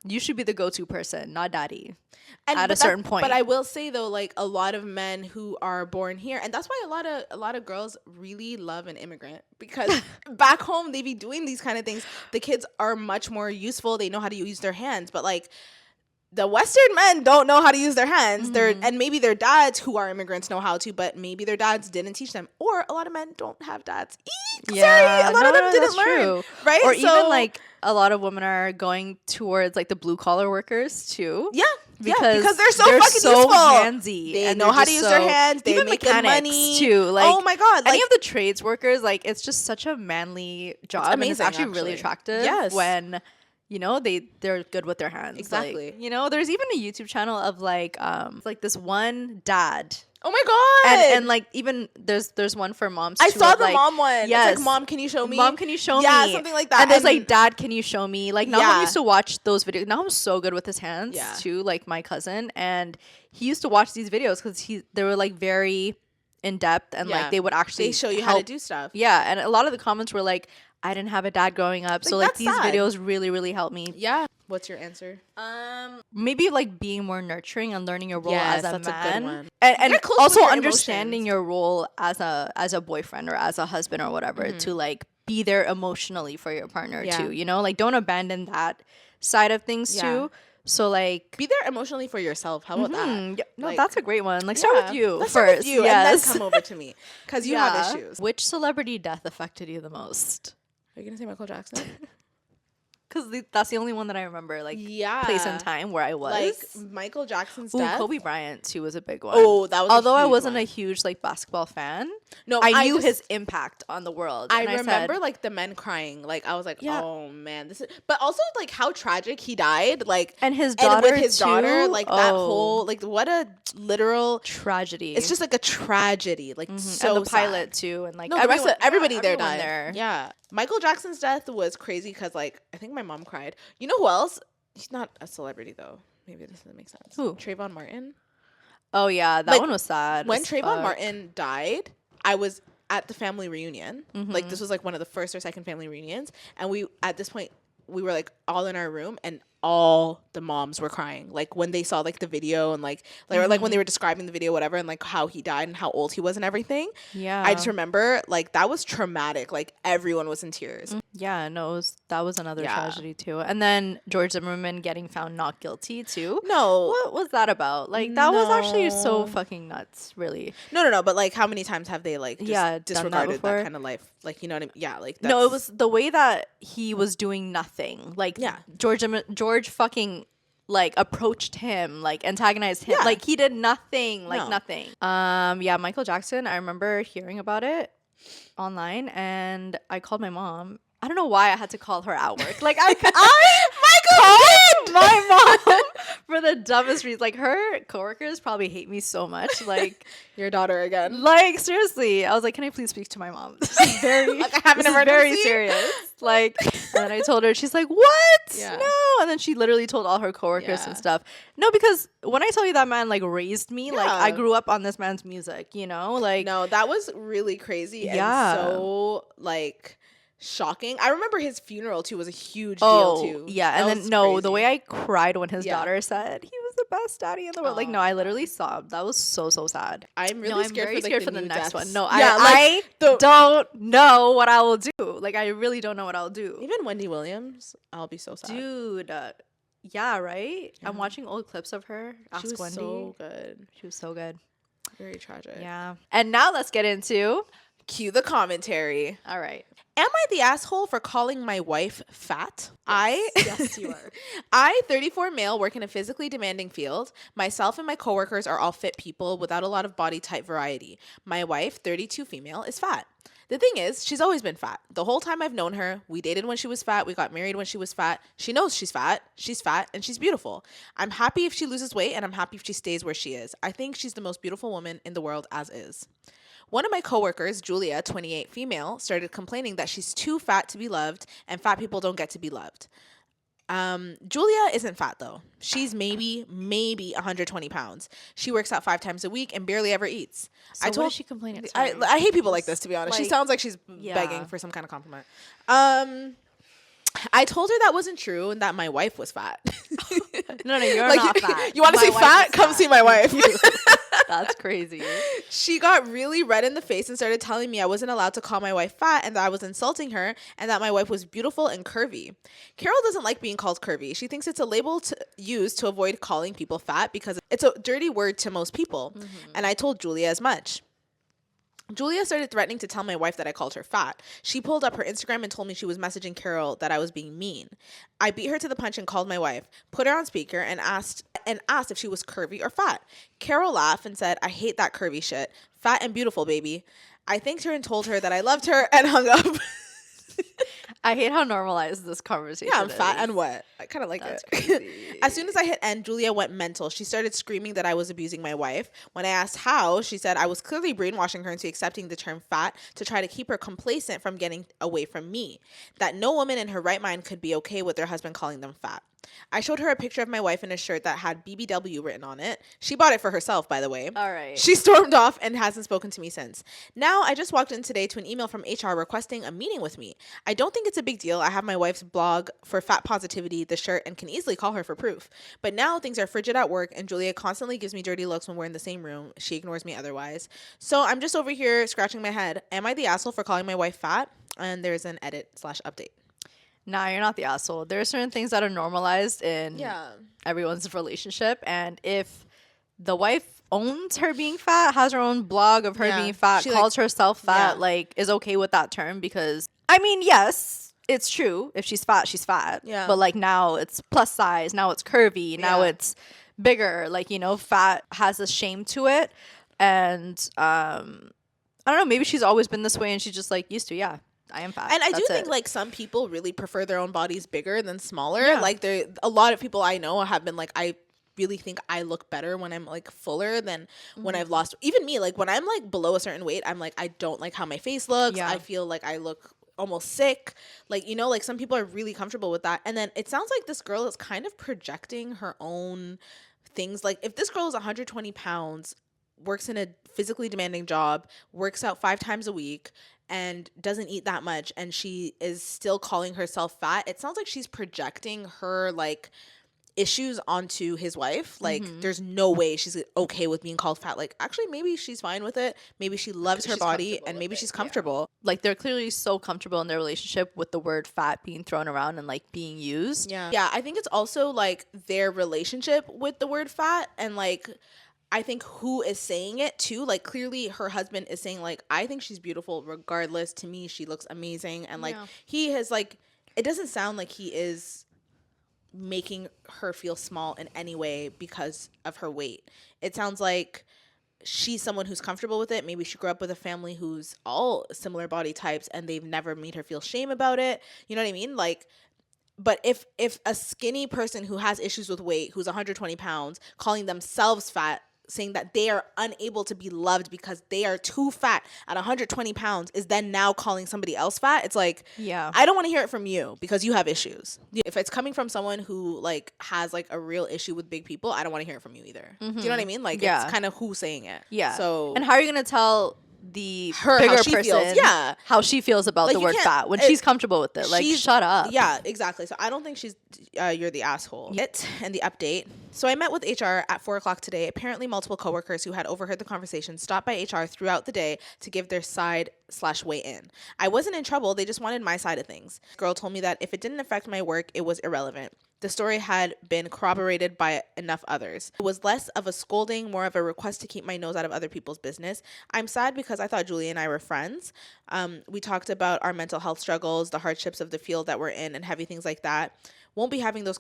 you should be the go-to person, not daddy. And at a certain point. But I will say though, like a lot of men who are born here, and that's why a lot of girls really love an immigrant, because back home they be doing these kind of things. The kids are much more useful. They know how to use their hands, but like the Western men don't know how to use their hands. And maybe their dads who are immigrants know how to, but maybe their dads didn't teach them. Or a lot of men don't have dads. Sorry, a lot of them didn't learn. Right? Or even like a lot of women are going towards like the blue collar workers too. Yeah. Because they're so fucking useful. Handsy. They know how to use their hands. They make good money too. Like, oh my god! Any of the trades workers, like it's just such a manly job. It's amazing, and it's actually really attractive. Yes. When you know they're good with their hands. Exactly. Like, you know, there's even a YouTube channel of like this one dad. Oh my god! And like even there's one for moms. I saw the like, mom one. Yes. It's like, Mom, can you show me? Mom, can you show me? Yeah, something like that. And there's like, Dad, can you show me? Like Nahum used to watch those videos. Nahum's so good with his hands too. Like my cousin, and he used to watch these videos because they were like very in depth, and like they would actually show you how to do stuff. Yeah, and a lot of the comments were like, I didn't have a dad growing up, so like these videos really, really helped me. Yeah. What's your answer? Maybe like being more nurturing and learning your role as a man, a good one. and also understanding your role as a boyfriend or as a husband or whatever, to like be there emotionally for your partner too. You know, like don't abandon that side of things too. So like be there emotionally for yourself. How about that? Yeah, no, like, that's a great one. Like start with you Let's first, start with you, and then come over to me because you have issues. Which celebrity death affected you the most? Are you gonna say Michael Jackson? Because that's the only one that I remember, like, place and time where I was. Like, Michael Jackson's death. Kobe Bryant, too, was a big one. Oh, that was Although I wasn't a huge, like, basketball fan, no, I knew his impact on the world. I remember, like, the men crying. Like, I was like, oh, man. This is... But also, like, how tragic he died. Like, and his daughter, and with his daughter, like, that whole... Like, what a literal... tragedy. It's just, like, a tragedy. Like, so and the pilot, too. And, like, no, everybody there died. Yeah. Michael Jackson's death was crazy because, like, I think my mom cried. You know who else? He's not a celebrity, though. Maybe this doesn't make sense. Who? Trayvon Martin. Oh, yeah. That one was sad. When Trayvon Martin died, I was at the family reunion. Like, this was, like, one of the first or second family reunions. And at this point, we were, like, all in our room. And all the moms were crying. Like when they saw like the video and like or like when they were describing the video, whatever, and like how he died and how old he was and everything. Yeah. I just remember like that was traumatic. Like everyone was in tears. Yeah, no, that was another tragedy too. And then George Zimmerman getting found not guilty too. No. What was that about? Like that was actually so fucking nuts, really. No. But like how many times have they like just disregarded that kind of life? Like, you know what I mean? Yeah, like no, it was the way that he was doing nothing. Like George fucking like approached him, like antagonized him. Like he did nothing, like nothing. Yeah, Michael Jackson, I remember hearing about it online and I called my mom. I don't know why I had to call her at work. Like I called my mom for the dumbest reason. Like her coworkers probably hate me so much. Like your daughter again. Like seriously, I was like, "Can I please speak to my mom? This is very, like I have an emergency. Very serious." Like, and then I told her, she's like, "What? Yeah. No!" And then she literally told all her coworkers and stuff. No, because when I tell you that man like raised me, like I grew up on this man's music. You know, like no, that was really crazy and so like. Shocking. I remember his funeral too was a huge deal too. Yeah, and then crazy. The way I cried when his daughter said he was the best daddy in the world. Like no, I literally sobbed. That was so sad. I'm really scared for the next one. No, I don't know what I will do. Like I really don't know what I'll do. Even Wendy Williams, I'll be so sad. Dude, yeah, right? Yeah. I'm watching old clips of her. She was Wendy. So good. She was so good. Very tragic. Yeah. And now let's get into cue the commentary. All right. Am I the asshole for calling my wife fat? Yes, you are. I, 34 male, work in a physically demanding field. Myself and my coworkers are all fit people without a lot of body type variety. My wife, 32 female, is fat. The thing is, she's always been fat. The whole time I've known her, we dated when she was fat, we got married when she was fat. She knows she's fat, and she's beautiful. I'm happy if she loses weight, and I'm happy if she stays where she is. I think she's the most beautiful woman in the world as is. One of my coworkers, Julia, 28 female, started complaining that she's too fat to be loved and fat people don't get to be loved. Julia isn't fat though. She's maybe 120 pounds. She works out 5 times a week and barely ever eats. So what is she complaining? I hate people like this, to be honest. She sounds like she's begging for some kind of compliment. I told her that wasn't true and that my wife was fat. No, you're like, not fat. You want to see fat? Come see my wife. That's crazy. She got really red in the face and started telling me I wasn't allowed to call my wife fat and that I was insulting her and that my wife was beautiful and curvy. Carol doesn't like being called curvy. She thinks it's a label to use to avoid calling people fat because it's a dirty word to most people. Mm-hmm. And I told Julia as much. Julia started threatening to tell my wife that I called her fat. She pulled up her Instagram and told me she was messaging Carol that I was being mean. I beat her to the punch and called my wife, put her on speaker, and asked if she was curvy or fat. Carol laughed and said, "I hate that curvy shit. Fat and beautiful, baby." I thanked her and told her that I loved her and hung up. I hate how normalized this conversation is. Yeah, I'm fat and what? I kind of like it. Crazy. As soon as I hit end, Julia went mental. She started screaming that I was abusing my wife. When I asked how, she said I was clearly brainwashing her into accepting the term fat to try to keep her complacent from getting away from me. That no woman in her right mind could be okay with their husband calling them fat. I showed her a picture of my wife in a shirt that had BBW written on it. She bought it for herself, by the way. All right. She stormed off and hasn't spoken to me since. Now, I just walked in today to an email from HR requesting a meeting with me. I don't think it's a big deal. I have my wife's blog for fat positivity, the shirt, and can easily call her for proof. But now things are frigid at work, and Julia constantly gives me dirty looks when we're in the same room. She ignores me otherwise. So I'm just over here scratching my head. Am I the asshole for calling my wife fat? And there's an edit/update. Nah, you're not the asshole. There are certain things that are normalized in everyone's relationship. And if the wife owns her being fat, has her own blog of her being fat, calls herself fat, is okay with that term because, I mean, yes, it's true. If she's fat, she's fat. Yeah. But, now it's plus size. Now it's curvy. Now it's bigger. Fat has a shame to it. And, I don't know, maybe she's always been this way and she's just, used to, I am fat. And I do think some people really prefer their own bodies bigger than smaller. Yeah. A lot of people I know have been I really think I look better when I'm fuller than when I've lost. Even me, when I'm below a certain weight, I'm I don't like how my face looks. Yeah. I feel like I look almost sick. Some people are really comfortable with that. And then it sounds like this girl is kind of projecting her own things. If this girl is 120 pounds works in a physically demanding job, works out 5 times a week, and doesn't eat that much, and she is still calling herself fat, it sounds like she's projecting her like issues onto his wife. Like there's no way she's okay with being called fat. Like actually maybe she's fine with it. Maybe she loves her body and maybe she's comfortable. Like they're clearly so comfortable in their relationship with the word fat being thrown around and like being used. Yeah, I think it's also like their relationship with the word fat, and like I think who is saying it too. Like clearly her husband is saying like, I think she's beautiful regardless. To me, she looks amazing. And like he has like, it doesn't sound like he is making her feel small in any way because of her weight. It sounds like she's someone who's comfortable with it. Maybe she grew up with a family who's all similar body types and they've never made her feel shame about it. You know what I mean? Like, but if a skinny person who has issues with weight, who's 120 pounds, calling themselves fat, saying that they are unable to be loved because they are too fat at 120 pounds, is then now calling somebody else fat, it's like, I don't want to hear it from you because you have issues. If it's coming from someone who like has like a real issue with big people, I don't want to hear it from you either. Do you know what I mean? Like it's kind of who's saying it. So and how are you gonna tell the her bigger how she person feels. how she feels about Like, the you word can't- fat when she's comfortable with it? Like shut up. Yeah, exactly. So I don't think she's you're the asshole. It and the update. So I met with HR at 4:00 today. Apparently multiple coworkers who had overheard the conversation stopped by HR throughout the day to give their side/weigh in. I wasn't in trouble. They just wanted my side of things. Girl told me that if it didn't affect my work, it was irrelevant. The story had been corroborated by enough others. It was less of a scolding, more of a request to keep my nose out of other people's business. I'm sad because I thought Julia and I were friends. We talked about our mental health struggles, the hardships of the field that we're in, and heavy things like that. Won't be having those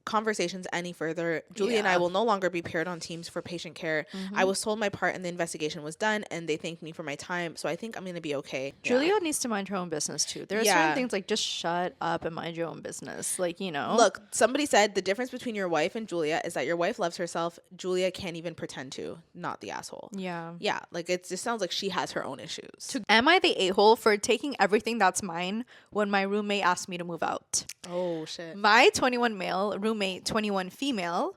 conversations any further. Julia and I will no longer be paired on teams for patient care. I was told my part in the investigation was done, and they thanked me for my time, so I think I'm going to be okay. Julia needs to mind her own business too. There are certain things like just shut up and mind your own business. Like, you know. Look, somebody said the difference between your wife and Julia is that your wife loves herself. Julia can't even pretend to, not the asshole. Yeah, like it just sounds like she has her own issues. Am I the a-hole for taking everything that's mine when my roommate asked me to move out? Oh, shit. My 21 male roommate, 21 female,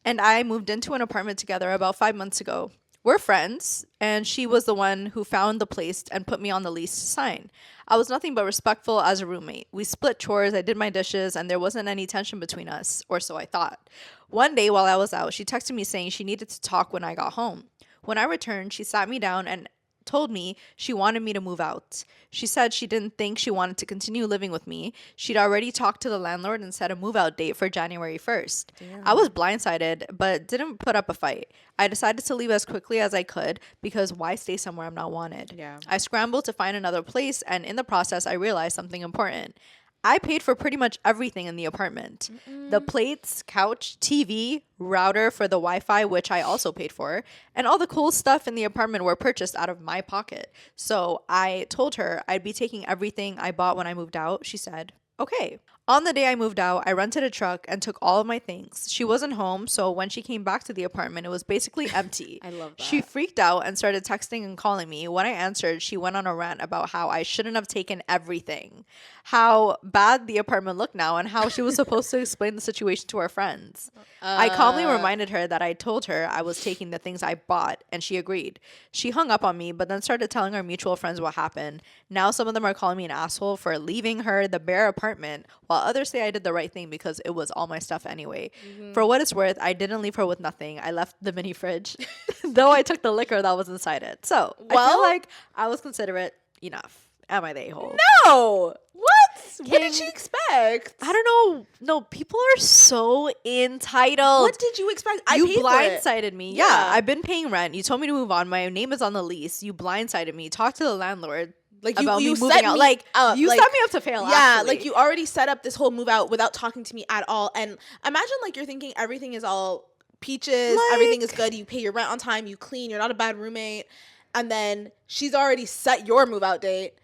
and I moved into an apartment together about 5 months ago. We're friends, and she was the one who found the place and put me on the lease to sign. I was nothing but respectful as a roommate. We split chores, I did my dishes, and there wasn't any tension between us, or so I thought. One day while I was out, she texted me saying she needed to talk when I got home. When I returned, she sat me down and told me she wanted me to move out. She said she didn't think she wanted to continue living with me. She'd already talked to the landlord and set a move out date for January 1st. Damn. I was blindsided, but didn't put up a fight. I decided to leave as quickly as I could because why stay somewhere I'm not wanted? I scrambled to find another place, and in the process, I realized something important. I paid for pretty much everything in the apartment. The plates, couch, TV, router for the Wi-Fi, which I also paid for, and all the cool stuff in the apartment were purchased out of my pocket. So I told her I'd be taking everything I bought when I moved out. She said, okay. On the day I moved out, I rented a truck and took all of my things. She wasn't home, so when she came back to the apartment, it was basically empty. I love that. She freaked out and started texting and calling me. When I answered, she went on a rant about how I shouldn't have taken everything, how bad the apartment looked now, and how she was supposed to explain the situation to her friends. I calmly reminded her that I told her I was taking the things I bought, and she agreed. She hung up on me, but then started telling our mutual friends what happened. Now some of them are calling me an asshole for leaving her the bare apartment, while others say I did the right thing because it was all my stuff anyway. For what it's worth, I didn't leave her with nothing. I left the mini fridge, though I took the liquor that was inside it. So I feel like I was considerate enough. Am I the a-hole? No! What? What did she expect? I don't know. No, people are so entitled. What did you expect? You blindsided me. Yeah, I've been paying rent. You told me to move on. My name is on the lease. You blindsided me. Talk to the landlord. Like about you me moving out. Like you set me up to fail. Yeah, actually. like you already set up this whole move out without talking to me at all. And imagine like you're thinking everything is all peaches, everything is good. You pay your rent on time. You clean. You're not a bad roommate. And then she's already set your move out date,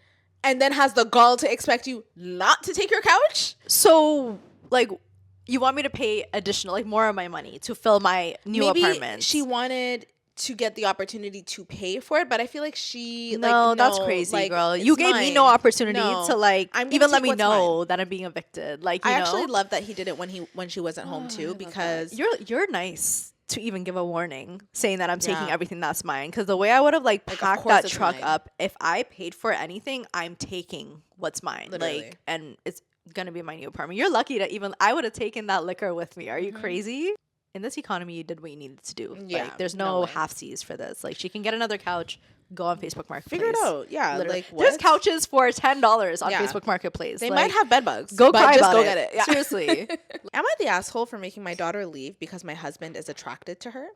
and then has the gall to expect you not to take your couch. So like, you want me to pay additional, like more of my money to fill my new apartment? She wanted to get the opportunity to pay for it, but I feel like that's crazy, girl. You gave me no opportunity to like even let me know that I'm being evicted. Like, I actually love that he did it when she wasn't home too, because you're nice. to even give a warning saying that I'm taking Yeah. everything that's mine. Because the way I would have like of packed course that it's truck mine. up, if I paid for anything, I'm taking what's mine. Literally. Like, and it's gonna be my new apartment. You're lucky to even, I would have taken that liquor with me. Are you crazy? In this economy, you did what you needed to do. Yeah, Like, there's no no way. half-seas for this. Like, she can get another couch, go on Facebook Marketplace. Figure it out. Yeah, Literally. like There's what? couches for $10 on Yeah. Facebook Marketplace. They Like, might have bed bugs. go but cry just about go it. get it. Yeah. Seriously. Am I the asshole for making my daughter leave because my husband is attracted to her?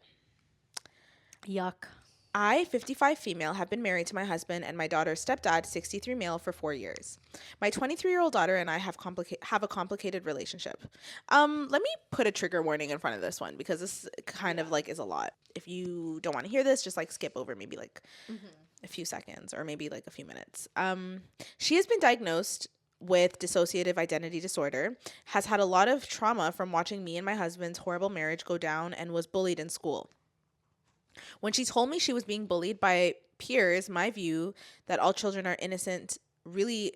Yuck. I, 55 female, have been married to my husband and my daughter's stepdad, 63 male, for 4 years. My 23-year-old daughter and I have a complicated relationship. Let me put a trigger warning in front of this one because this kind of like is a lot. If you don't want to hear this, just like skip over maybe like a few seconds or maybe like a few minutes. She has been diagnosed with dissociative identity disorder, has had a lot of trauma from watching me and my husband's horrible marriage go down, and was bullied in school. When she told me she was being bullied by peers, my view that all children are innocent really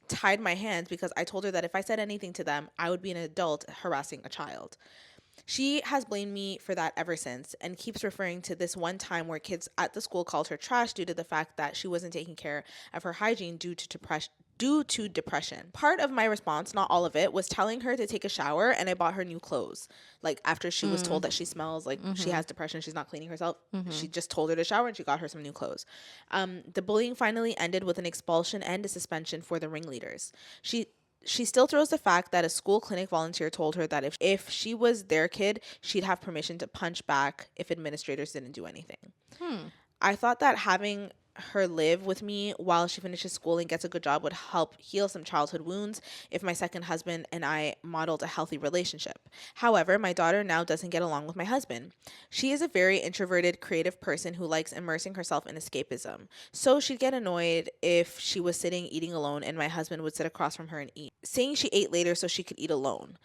tied my hands because I told her that if I said anything to them, I would be an adult harassing a child. She has blamed me for that ever since and keeps referring to this one time where kids at the school called her trash due to the fact that she wasn't taking care of her hygiene due to depression. Part of my response, not all of it, was telling her to take a shower, and I bought her new clothes. Like, after she was told that she smells like she has depression, she's not cleaning herself, she just told her to shower and she got her some new clothes. The bullying finally ended with an expulsion and a suspension for the ringleaders. She still throws the fact that a school clinic volunteer told her that if she was their kid, she'd have permission to punch back if administrators didn't do anything. I thought that having her live with me while she finishes school and gets a good job would help heal some childhood wounds if my second husband and I modeled a healthy relationship. However, my daughter now doesn't get along with my husband. She is a very introverted, creative person who likes immersing herself in escapism. So she'd get annoyed if she was sitting eating alone and my husband would sit across from her and eat, saying she ate later so she could eat alone.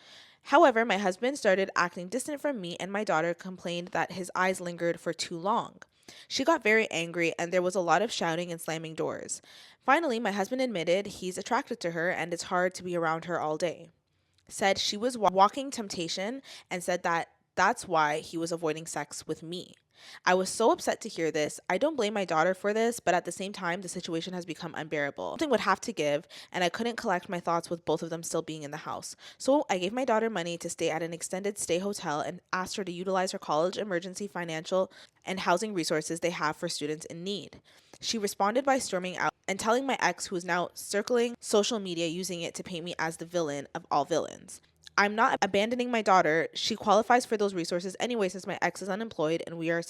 However, my husband started acting distant from me and my daughter complained that his eyes lingered for too long. She got very angry and there was a lot of shouting and slamming doors. Finally, my husband admitted he's attracted to her and it's hard to be around her all day. Said she was walking temptation and said that that's why he was avoiding sex with me. I was so upset to hear this. I don't blame my daughter for this, but at the same time, the situation has become unbearable. Something would have to give, and I couldn't collect my thoughts with both of them still being in the house. So I gave my daughter money to stay at an extended stay hotel and asked her to utilize her college emergency financial and housing resources they have for students in need. She responded by storming out and telling my ex, who is now circling social media using it to paint me as the villain of all villains. I'm not abandoning my daughter. She qualifies for those resources anyway since my ex is unemployed and we are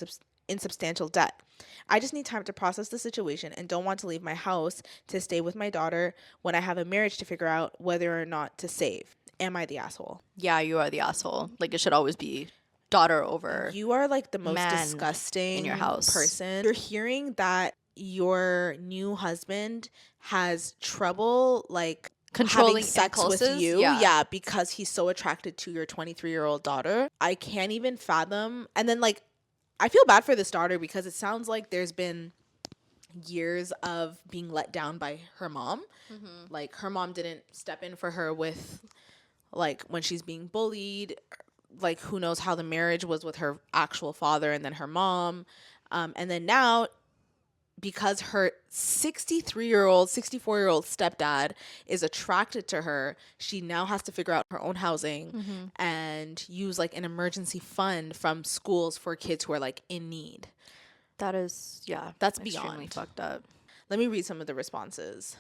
in substantial debt. I just need time to process the situation and don't want to leave my house to stay with my daughter when I have a marriage to figure out whether or not to save. Am I the asshole? Yeah, you are the asshole. Like, it should always be daughter over. You are like the most man disgusting in your house person. You're hearing that your new husband has trouble like controlling having sex with impulses? you, Yeah. because he's so attracted to your 23-year-old daughter. I can't even fathom. And then like I feel bad for this daughter because it sounds like there's been years of being let down by her mom. Like her mom didn't step in for her with like when she's being bullied. Like who knows how the marriage was with her actual father and then her mom. And then now, because her 64-year-old stepdad is attracted to her, she now has to figure out her own housing and use like an emergency fund from schools for kids who are like in need. That is, yeah. That's extremely beyond fucked up. Let me read some of the responses.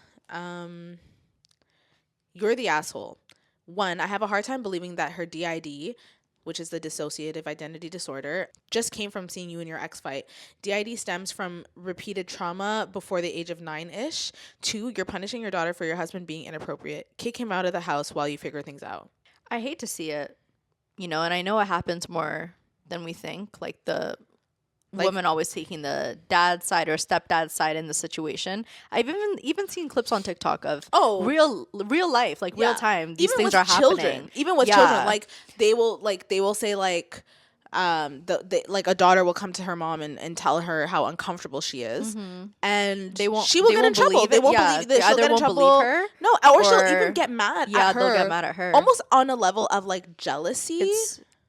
You're the asshole. 1, I have a hard time believing that her DID, which is the dissociative identity disorder, just came from seeing you in your ex fight. DID stems from repeated trauma before the age of 9-ish. 2, you're punishing your daughter for your husband being inappropriate. Kick him out of the house while you figure things out. I hate to see it, you know, and I know it happens more than we think. Like the women always taking the dad's side or stepdad's side in the situation. I've even seen clips on TikTok of real life, like real time. These things are happening. Even with children, like they will say like like a daughter will come to her mom and tell her how uncomfortable she is, and she will get in trouble. They won't believe this. She'll get in trouble. Believe her. No, or she'll even get mad at her. They'll get mad at her. Almost on a level of like jealousy.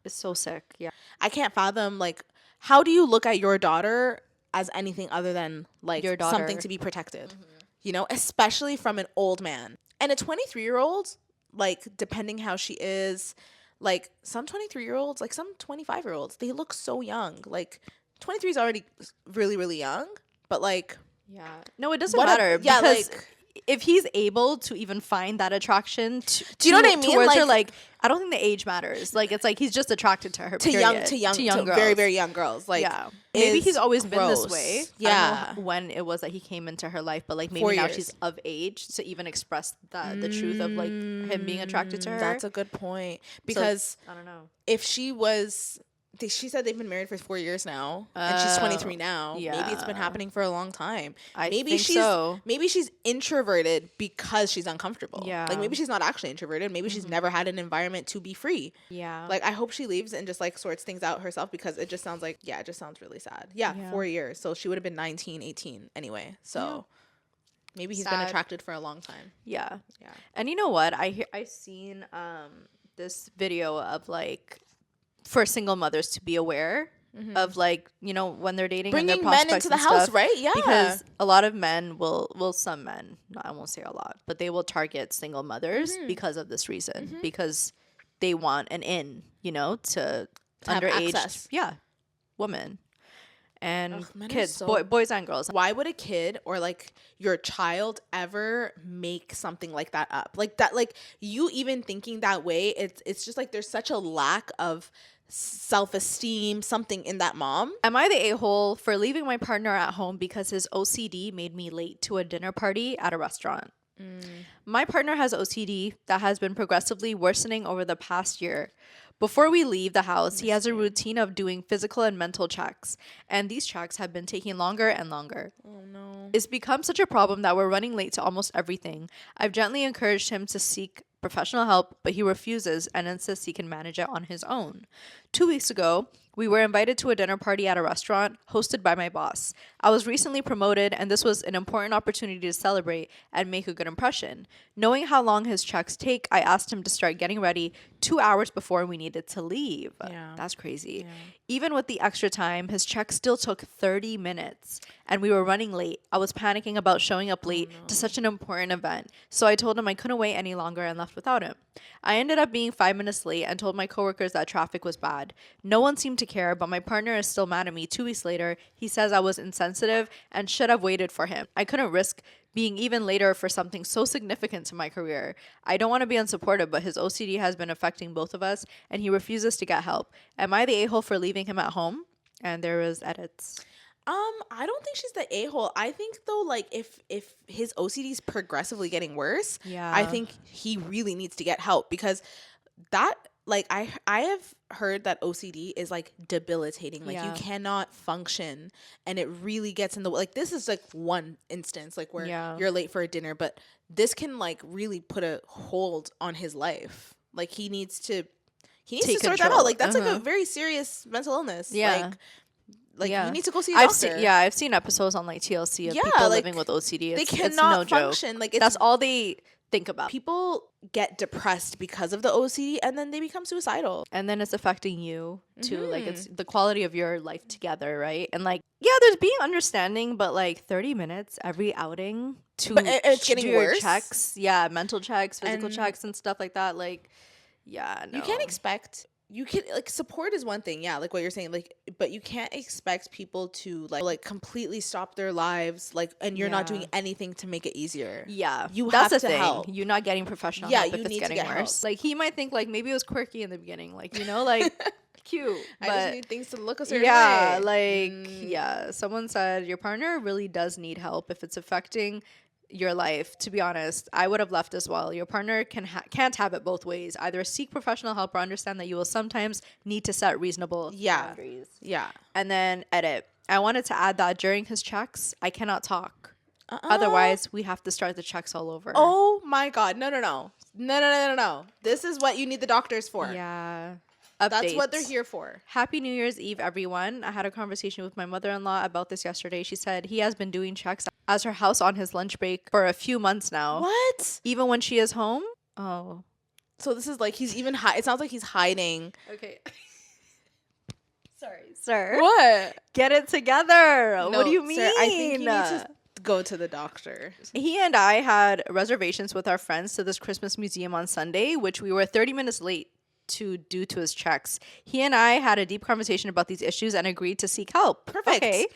It's so sick. Yeah. I can't fathom, like, how do you look at your daughter as anything other than like Your daughter. something to be protected, you know, especially from an old man. And a 23-year-old, like, depending how she is, like, some 23-year-olds, like some 25-year-olds, they look so young. Like, 23 is already really, really young, but like, Yeah. No, it doesn't What a- matter yeah, because like- if he's able to even find that attraction Do you know what I mean? towards her, Like- like, I don't think the age matters. Like, it's like he's just attracted to her. to period. young, girls. very, very young girls. Like, yeah. Maybe is he's always been this gross. way. I Yeah. don't know when it was that he came into her life, but like maybe 4 now years. she's of age to even express the truth of like him being attracted to her. That's a good point. Because I don't know. if she was, she said they've been married for 4 years now, and she's 23 now. Maybe it's been yeah. happening for a long time. I maybe think she's so. maybe she's introverted because she's uncomfortable. Yeah. Like, maybe she's not actually introverted. Maybe she's never had an environment to be free. Yeah. Like, I hope she leaves and just like sorts things out herself, because it just sounds like, yeah, it just sounds really sad. Yeah, Yeah. 4 years. So she would have been 19, 18 anyway. So maybe he's been Sad. attracted for a long time. Yeah. Yeah. And you know what? I seen this video of like for single mothers to be aware of like, you know, when they're dating and Bringing their men prospects into the and house, stuff. right? Yeah. Because a lot of men some men, no, I won't say a lot, but they will target single mothers because of this reason, because they want an in, you know, to have underage, access. women and Ugh, men are kids, so- boys and girls. Why would a kid or like your child ever make something like that up? Like that, like you even thinking that way, it's just like there's such a lack of self-esteem, something in that mom. Am I the a-hole for leaving my partner at home because his OCD made me late to a dinner party at a restaurant? My partner has OCD that has been progressively worsening over the past year. Before we leave the house, he has a routine of doing physical and mental checks, and these checks have been taking longer and longer. Oh no. It's become such a problem that we're running late to almost everything. I've gently encouraged him to seek professional help, but he refuses and insists he can manage it on his own. 2 weeks ago, we were invited to a dinner party at a restaurant hosted by my boss. I was recently promoted, and this was an important opportunity to celebrate and make a good impression. Knowing how long his checks take, I asked him to start getting ready 2 hours before we needed to leave. Yeah. That's crazy. Even with the extra time, his check still took 30 minutes, and we were running late. I was panicking about showing up late to such an important event, so I told him I couldn't wait any longer and left without him. I ended up being 5 minutes late and told my coworkers that traffic was bad. No one seemed to care, but my partner is still mad at me. 2 weeks later, he says I was insensitive and should have waited for him. I couldn't risk being even later for something so significant to my career. I don't want to be unsupportive, but his OCD has been affecting both of us, and he refuses to get help. Am I the a-hole for leaving him at home? And there was edits. I don't think she's the a-hole. I think though, like if his OCD is progressively getting worse, Yeah. I think he really needs to get help, because that, like, I have heard that OCD is like debilitating. Like, you Yeah. cannot function, and it really gets in the way. Like, this is like one instance, like where Yeah. you're late for a dinner, but this can like really put a hold on his life. Like, he needs to Take sort that control. out. Like, that's like a very serious mental illness. Yeah. Like Yeah. you need to go see a doctor. I've seen episodes on like TLC of Yeah, people like, living with OCD. They It's cannot no joke. function. Like, it's, That's all they think about. people get depressed because of the OCD, and then they become suicidal. And then it's affecting you too. Like, Mm-hmm. it's the quality of your life together, right? And like, yeah, there's being understanding, but like 30 minutes every outing to But it's getting do your worse. checks. Yeah, mental checks, physical And- checks and stuff like that. Like, yeah, no. You can't expect. You can, like, support is one thing, yeah, like what you're saying, like, but you can't expect people to like completely stop their lives, like, and you're not Yeah. doing anything to make it easier. Yeah, You that's have the to thing. help. You're not getting professional Yeah, help you if it's need to getting get help. worse. Like, he might think like maybe it was quirky in the beginning, like, you know, like cute. I just but need things to look a certain yeah, way. like yeah. Someone said your partner really does need help if it's affecting your life. To be honest, I would have left as well. Your partner can't have it both ways. Either seek professional help or understand that you will sometimes need to set reasonable boundaries. Yeah. And then edit. I wanted to add that during his checks, I cannot talk. Otherwise, we have to start the checks all over. Oh my God. No. This is what you need the doctors for. yeah. That's what they're Updates. here for. Happy New Year's Eve, everyone. I had a conversation with my mother-in-law about this yesterday. She said he has been doing checks as her house on his lunch break for a few months now. What? Even when she is home? Oh. So this is like, he's even it sounds like he's hiding. Okay. Sorry, sir. What? Get it together. No, What do you mean? sir, I think you need to go to the doctor. He and I had reservations with our friends to this Christmas museum on Sunday, which we were 30 minutes late to due to his checks. He and I had a deep conversation about these issues and agreed to seek help. Perfect. Okay.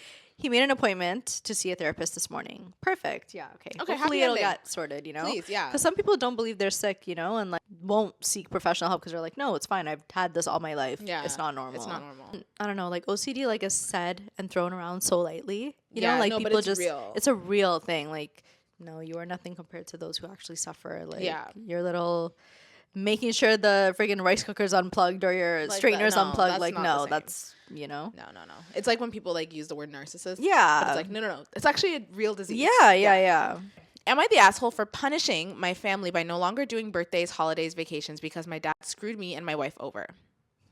He made an appointment to see a therapist this morning. Perfect. Yeah. Okay. Hopefully it'll get sorted, you know? Please, yeah. Because some people don't believe they're sick, you know, and like won't seek professional help because they're like, no, it's fine. I've had this all my life. Yeah. It's not normal. It's not normal. I don't know. Like OCD like is said and thrown around so lightly. You know, like no, people but it's just real. it's a real thing. Like, no, you are nothing compared to those who actually suffer. Like your little making sure the friggin' rice cooker's unplugged or your Like straighter's that, no, unplugged. that's Like, not no, the same. that's, you know. No. It's like when people like use the word narcissist. Yeah. But it's like, no. It's actually a real disease. Yeah. Am I the asshole for punishing my family by no longer doing birthdays, holidays, vacations because my dad screwed me and my wife over?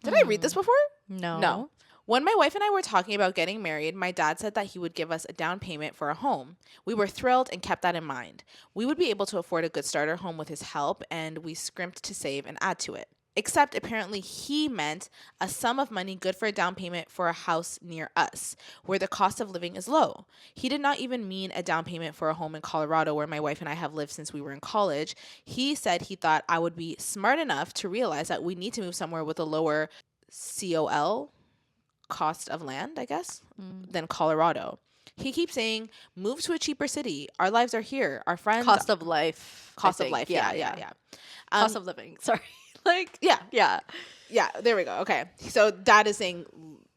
Did I read this before? No. When my wife and I were talking about getting married, my dad said that he would give us a down payment for a home. We were thrilled and kept that in mind. We would be able to afford a good starter home with his help, and we scrimped to save and add to it. Except apparently he meant a sum of money good for a down payment for a house near us, where the cost of living is low. He did not even mean a down payment for a home in Colorado, where my wife and I have lived since we were in college. He said he thought I would be smart enough to realize that we need to move somewhere with a lower COL, cost of land, I guess, than Colorado. He keeps saying, move to a cheaper city. Our lives are here. Our friends. Cost of life. Cost of life. Yeah. Cost of living. Sorry. Like, yeah, there we go. Okay. So dad is saying,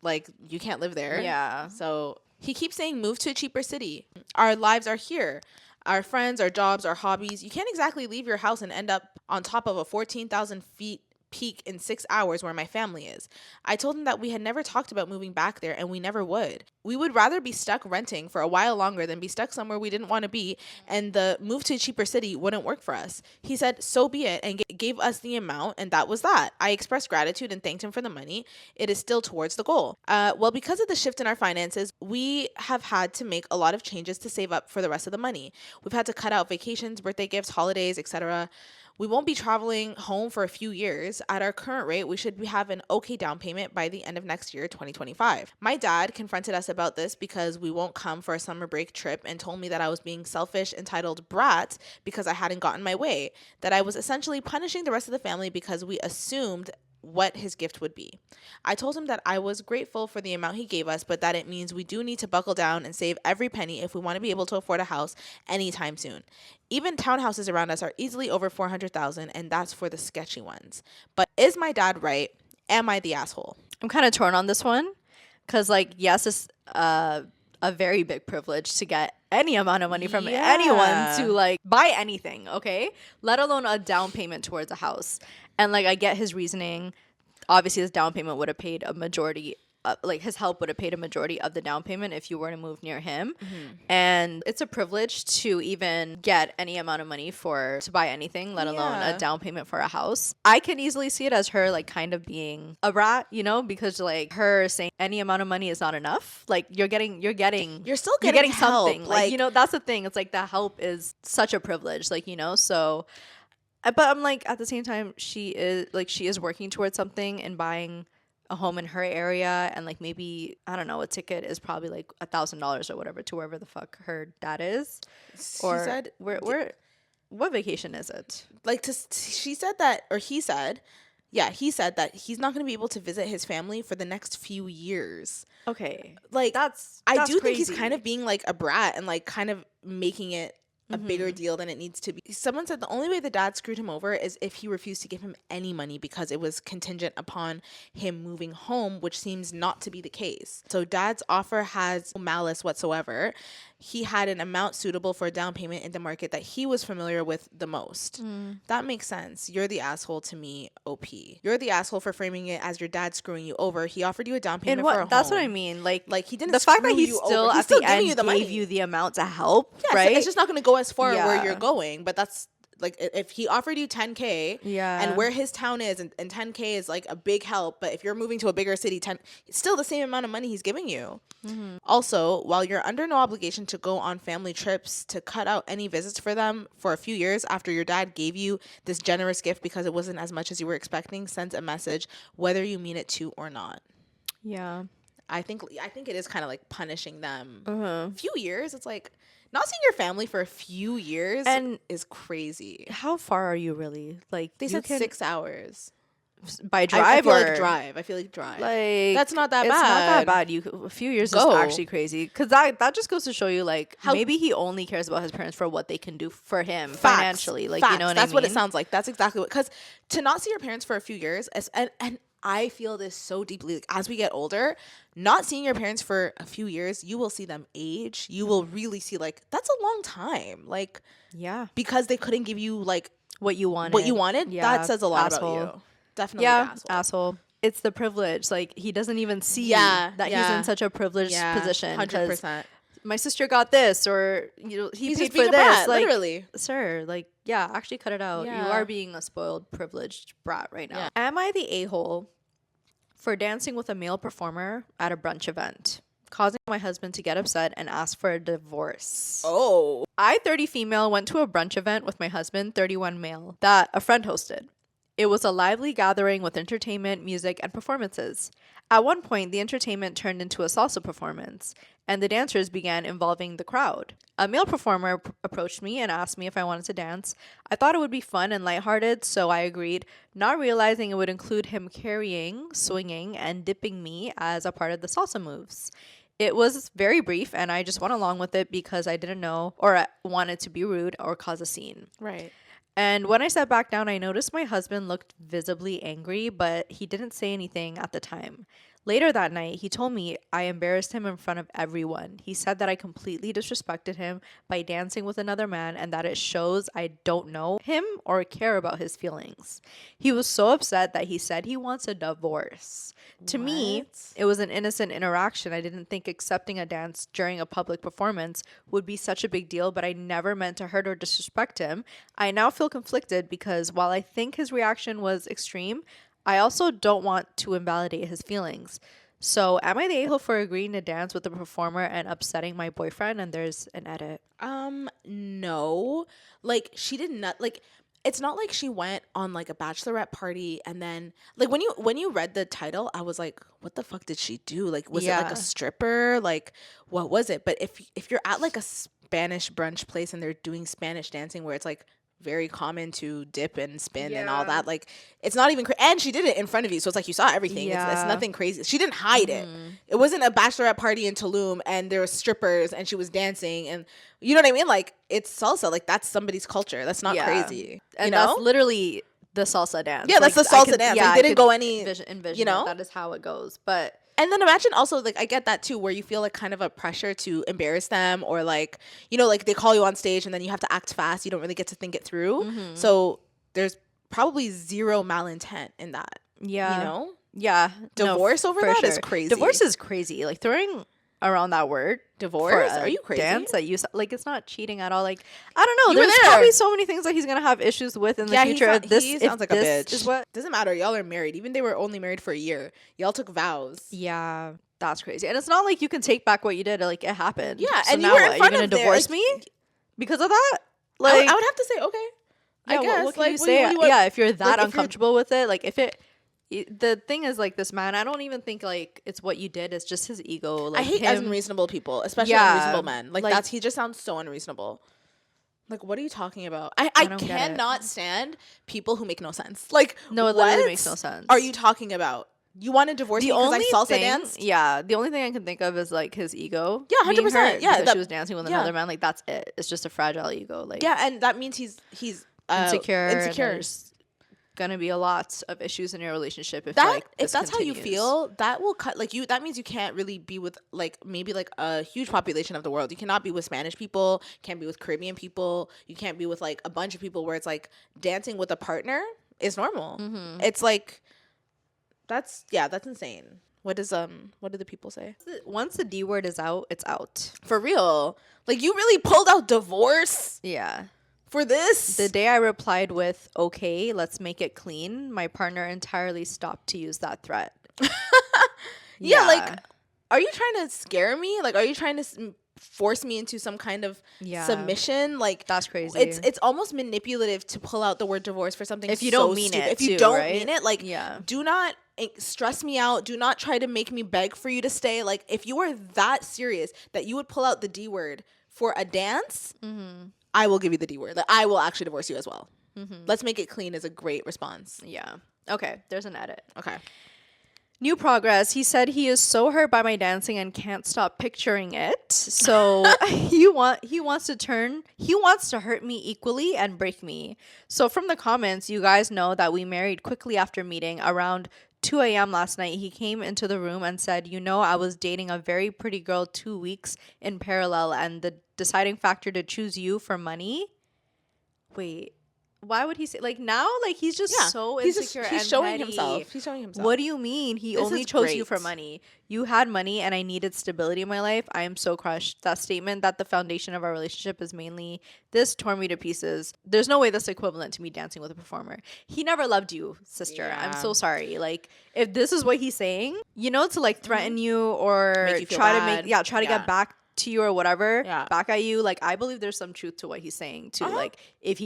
like, you can't live there. Yeah. So he keeps saying, move to a cheaper city. Our lives are here. Our friends, our jobs, our hobbies. You can't exactly leave your house and end up on top of a 14,000 feet peak in 6 hours where my family is. I told him that we had never talked about moving back there and we never would. We would rather be stuck renting for a while longer than be stuck somewhere we didn't want to be, and the move to a cheaper city wouldn't work for us. He said, so be it, and gave us the amount, and that was that. I expressed gratitude and thanked him for the money. It is still towards the goal. Well, because of the shift in our finances, we have had to make a lot of changes to save up for the rest of the money. We've had to cut out vacations, birthday gifts, holidays, etc. We won't be traveling home for a few years. At our current rate, we should have an okay down payment by the end of next year, 2025. My dad confronted us about this because we won't come for a summer break trip and told me that I was being selfish, entitled brat because I hadn't gotten my way, that I was essentially punishing the rest of the family because we assumed what his gift would be. I told him that I was grateful for the amount he gave us, but that it means we do need to buckle down and save every penny if we want to be able to afford a house anytime soon. Even townhouses around us are easily over $400,000, and that's for the sketchy ones. But is my dad right? Am I the asshole? I'm kind of torn on this one because, like, yes, it's a very big privilege to get any amount of money from anyone to, like, buy anything, okay? Let alone a down payment towards a house. And, like, I get his reasoning. Obviously, his down payment would have paid a majority, like, his help would have paid a majority of the down payment if you were to move near him. And it's a privilege to even get any amount of money to buy anything, let alone a down payment for a house. I can easily see it as her, like, kind of being a brat, you know, because, like, her saying any amount of money is not enough. Like, you're still getting help. something. Like, you know, that's the thing. It's like the help is such a privilege, like, you know, so. But I'm like, at the same time, she is working towards something and buying a home in her area, and like maybe, I don't know, a ticket is probably like $1,000 or whatever to wherever the fuck her dad is. Or said, what vacation is it? Like, she said that, or he said, he said that he's not going to be able to visit his family for the next few years. Okay, like I do think he's crazy. kind of being like a brat and like kind of making it a bigger deal than it needs to be. Someone said the only way the dad screwed him over is if he refused to give him any money because it was contingent upon him moving home, which seems not to be the case. So dad's offer has no malice whatsoever. He had an amount suitable for a down payment in the market that he was familiar with the most. That makes sense. You're the asshole to me, OP. You're the asshole for framing it as your dad screwing you over. He offered you a down payment for a home. That's what I mean. Like he didn't. The fact that he still at the end gave you the amount to help, yeah, right? So it's just not going to go as far where you're going. But that's like, if he offered you $10K, and where his town is, and $10K is like a big help. But if you're moving to a bigger city, it's still the same amount of money he's giving you. Also, while you're under no obligation to go on family trips, to cut out any visits for them for a few years after your dad gave you this generous gift because it wasn't as much as you were expecting, sends a message whether you mean it to or not. Yeah. I think it is kind of like punishing them. Uh-huh. A few years, it's like not seeing your family for a few years And is crazy. how far are you really? Like, They you said can, 6 hours. by I drive feel or like drive. I feel like drive. like That's not that it's bad. not that bad. A few years Go. is actually crazy because that just goes to show you like How- maybe he only cares about his parents for what they can do for him Facts. financially. Like Facts. you know what That's I mean? what it sounds like. That's exactly what. Because to not see your parents for a few years, and I feel this so deeply. Like, as we get older, not seeing your parents for a few years, you will see them age. You will really see like that's a long time. Like Yeah, because they couldn't give you like what you wanted. what you wanted. Yeah, That says a lot asshole. about you. Definitely, Yeah, asshole. asshole. It's the privilege. Like he doesn't even see Yeah, that he's yeah. in such a privileged position. 100%. My sister got this, or he He's paid just being for a this. brat, Like, literally. sir, like, yeah, actually cut it out. Yeah. You are being a spoiled, privileged brat right now. Yeah. Am I the a-hole for dancing with a male performer at a brunch event, causing my husband to get upset and ask for a divorce? Oh. I, 30 female, went to a brunch event with my husband, 31 male, that a friend hosted. It was a lively gathering with entertainment, music, and performances. At one point, the entertainment turned into a salsa performance, and the dancers began involving the crowd. A male performer approached me and asked me if I wanted to dance. I thought it would be fun and lighthearted, so I agreed, not realizing it would include him carrying, swinging, and dipping me as a part of the salsa moves. It was very brief, and I just went along with it because I didn't know or wanted to be rude or cause a scene. Right. And when I sat back down, I noticed my husband looked visibly angry, but he didn't say anything at the time. Later that night, he told me I embarrassed him in front of everyone. He said that I completely disrespected him by dancing with another man and that it shows I don't know him or care about his feelings. He was so upset that he said he wants a divorce. To me, What? it was an innocent interaction. I didn't think accepting a dance during a public performance would be such a big deal, but I never meant to hurt or disrespect him. I now feel conflicted because while I think his reaction was extreme, I also don't want to invalidate his feelings. So am I the a-hole for agreeing to dance with the performer and upsetting my boyfriend? And there's an edit. No. Like she did not like it's not like she went on like a bachelorette party and then like when you read the title, I was like, what the fuck did she do? Like was it like Yeah. a stripper? Like what was it? But if you're at like a Spanish brunch place and they're doing Spanish dancing where it's like very common to dip and spin and all Yeah. that, like it's not even and she did it in front of you, so it's like you saw everything. It's Yeah. nothing crazy. She didn't hide it. It wasn't a bachelorette party in Tulum and there were strippers and she was dancing and you know what I mean, like it's salsa, like that's somebody's culture. That's not Yeah. crazy, And you know. that's literally the salsa dance. Yeah, that's the I salsa dance. Like, I they didn't could go any- envision you know? it. That is how it goes. But And then imagine also, like, I get that too, where you feel like kind of a pressure to embarrass them or like, you know, like they call you on stage and then you have to act fast. You don't really get to think it through. Mm-hmm. So there's probably zero malintent in that. yeah. You know? Yeah. Divorce over for that is crazy. Divorce is crazy. Like throwing around that word. Divorce? For a Are you crazy? Dance that like it's not cheating at all. Like I don't know. You were There's there. probably so many things that he's gonna have issues with in the future. He sounds like a bitch. Is what. Doesn't matter. Y'all are married. Even they were only married for a year. Y'all took vows. Yeah, that's crazy. And it's not like you can take back what you did. Like it happened. Yeah, So and you now were in what? front You're gonna of there, divorce like- me because of that? I Like would have to say, okay. yeah, I guess. what can like, you what say? what want- Yeah, if you're that like, if you're- uncomfortable with it, like if it. The thing is, like this man, I don't even think like it's what you did. It's just his ego. Like I hate him. unreasonable people, especially Yeah, unreasonable men. Like, like- he just sounds so unreasonable. Like, what are you talking about? I don't get it. cannot stand people who make no sense. Like, No, it literally what makes no sense. Are you talking about? You want to divorce me because I salsa danced? Yeah, the only thing I can think of is like his ego. Yeah, 100%. being hurt Yeah, because that- she was dancing with yeah. another man. Like that's it. It's just a fragile ego. Like Yeah, and that means he's insecure. and Insecure. there's gonna be a lot of issues in your relationship if That like if this that's how you continues. feel, that will cut like you. That means you can't really be with like maybe like a huge population of the world. You cannot be with Spanish people. Can't be with Caribbean people. You can't be with like a bunch of people where it's like dancing with a partner is normal. Mm-hmm. It's like that's insane. What do the people say? Once the D word is out, it's out. For real, like you really pulled out divorce Yeah. for this. The day I replied with "Okay, let's make it clean," my partner entirely stopped to use that threat. Yeah, like, are you trying to scare me? Like, are you trying to force me into some kind of Yeah. submission? Like, That's crazy. It's almost manipulative to pull out the word divorce for something If you so don't mean stupid. it If you too, don't right? mean it, like, Yeah. do not stress me out. Do not try to make me beg for you to stay. Like, if you are that serious that you would pull out the D word for a dance, I will give you the D word. Like, I will actually divorce you as well. Let's make it clean is a great response. Yeah. Okay. There's an edit. Okay. New progress. He said he is so hurt by my dancing and can't stop picturing it. So he wants to hurt me equally and break me. So from the comments, you guys know that we married quickly after meeting. Around 2 a.m. last night, he came into the room and said, I was dating a very pretty girl 2 weeks in parallel, and the deciding factor to choose you for money. Wait. Why would he say now? Like, he's just so insecure. He's showing himself. He's showing himself. What do you mean? He only chose you for money. You had money, and I needed stability in my life. I am so crushed. That statement that the foundation of our relationship is mainly this tore me to pieces. There's no way that's equivalent to me dancing with a performer. He never loved you, sister. Yeah. I'm so sorry. Like, if this is what he's saying, to threaten you or make you feel bad. try to get back to you or whatever, back at you, like, I believe there's some truth to what he's saying too. Like, if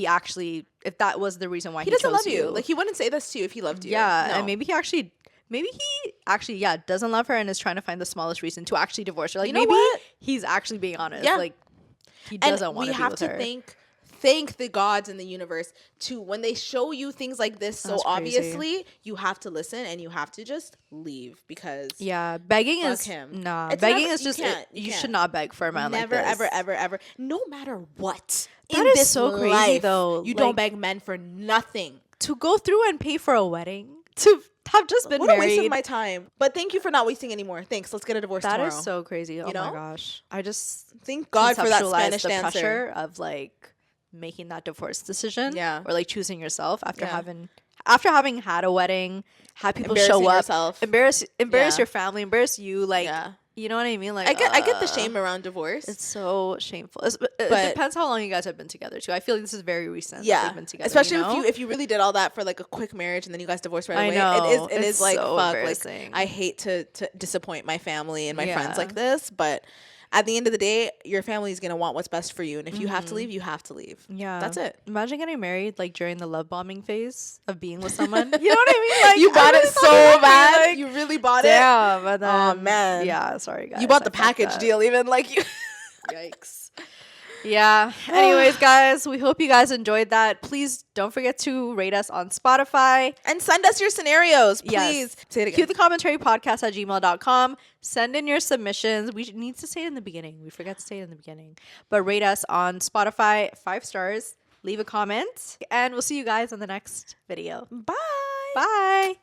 that was the reason why he doesn't love you, like, he wouldn't say this to you if he loved you. And maybe he actually doesn't love her and is trying to find the smallest reason to actually divorce her. Like, maybe he's actually being honest. Like, he doesn't want to be with her. We have to thank the gods in the universe to, when they show you things like this so obviously, you have to listen and you have to just leave, because begging is him. Begging is just you should not beg for a man like this. Never, ever, ever, no matter what. That is so crazy, though. You don't beg men for nothing. To go through and pay for a wedding, to have just been married. What a waste of my time. But thank you for not wasting any more. Thanks. Let's get a divorce tomorrow. That is so crazy. Oh my gosh. I just thank God for that Spanish dancer. Pressure of making that divorce decision, or choosing yourself after having had a wedding, had people show up, embarrass your family, embarrass you, you know what I mean? Like, I get the shame around divorce. It's so shameful. It depends how long you guys have been together too. I feel like this is very recent. that they've been together, especially if you really did all that for a quick marriage and then you guys divorced right away. I know. It is like, so fuck. Like, I hate to disappoint my family and my friends like this, but at the end of the day, your family is going to want what's best for you. And if you have to leave, you have to leave. Yeah. That's it. Imagine getting married during the love bombing phase of being with someone. You know what I mean? You bought it so bad. You really bought it? Yeah. But then, oh, man. Yeah. Sorry, guys. You bought the package deal even. Yikes. Yeah. Anyways, guys, we hope you guys enjoyed that. Please don't forget to rate us on Spotify. And send us your scenarios, please. Yes. Say it again. CUETHECOMMENTARYPODCAST@gmail.com. Send in your submissions. We need to say it in the beginning. We forget to say it in the beginning. But rate us on Spotify 5 stars. Leave a comment. And we'll see you guys on the next video. Bye. Bye.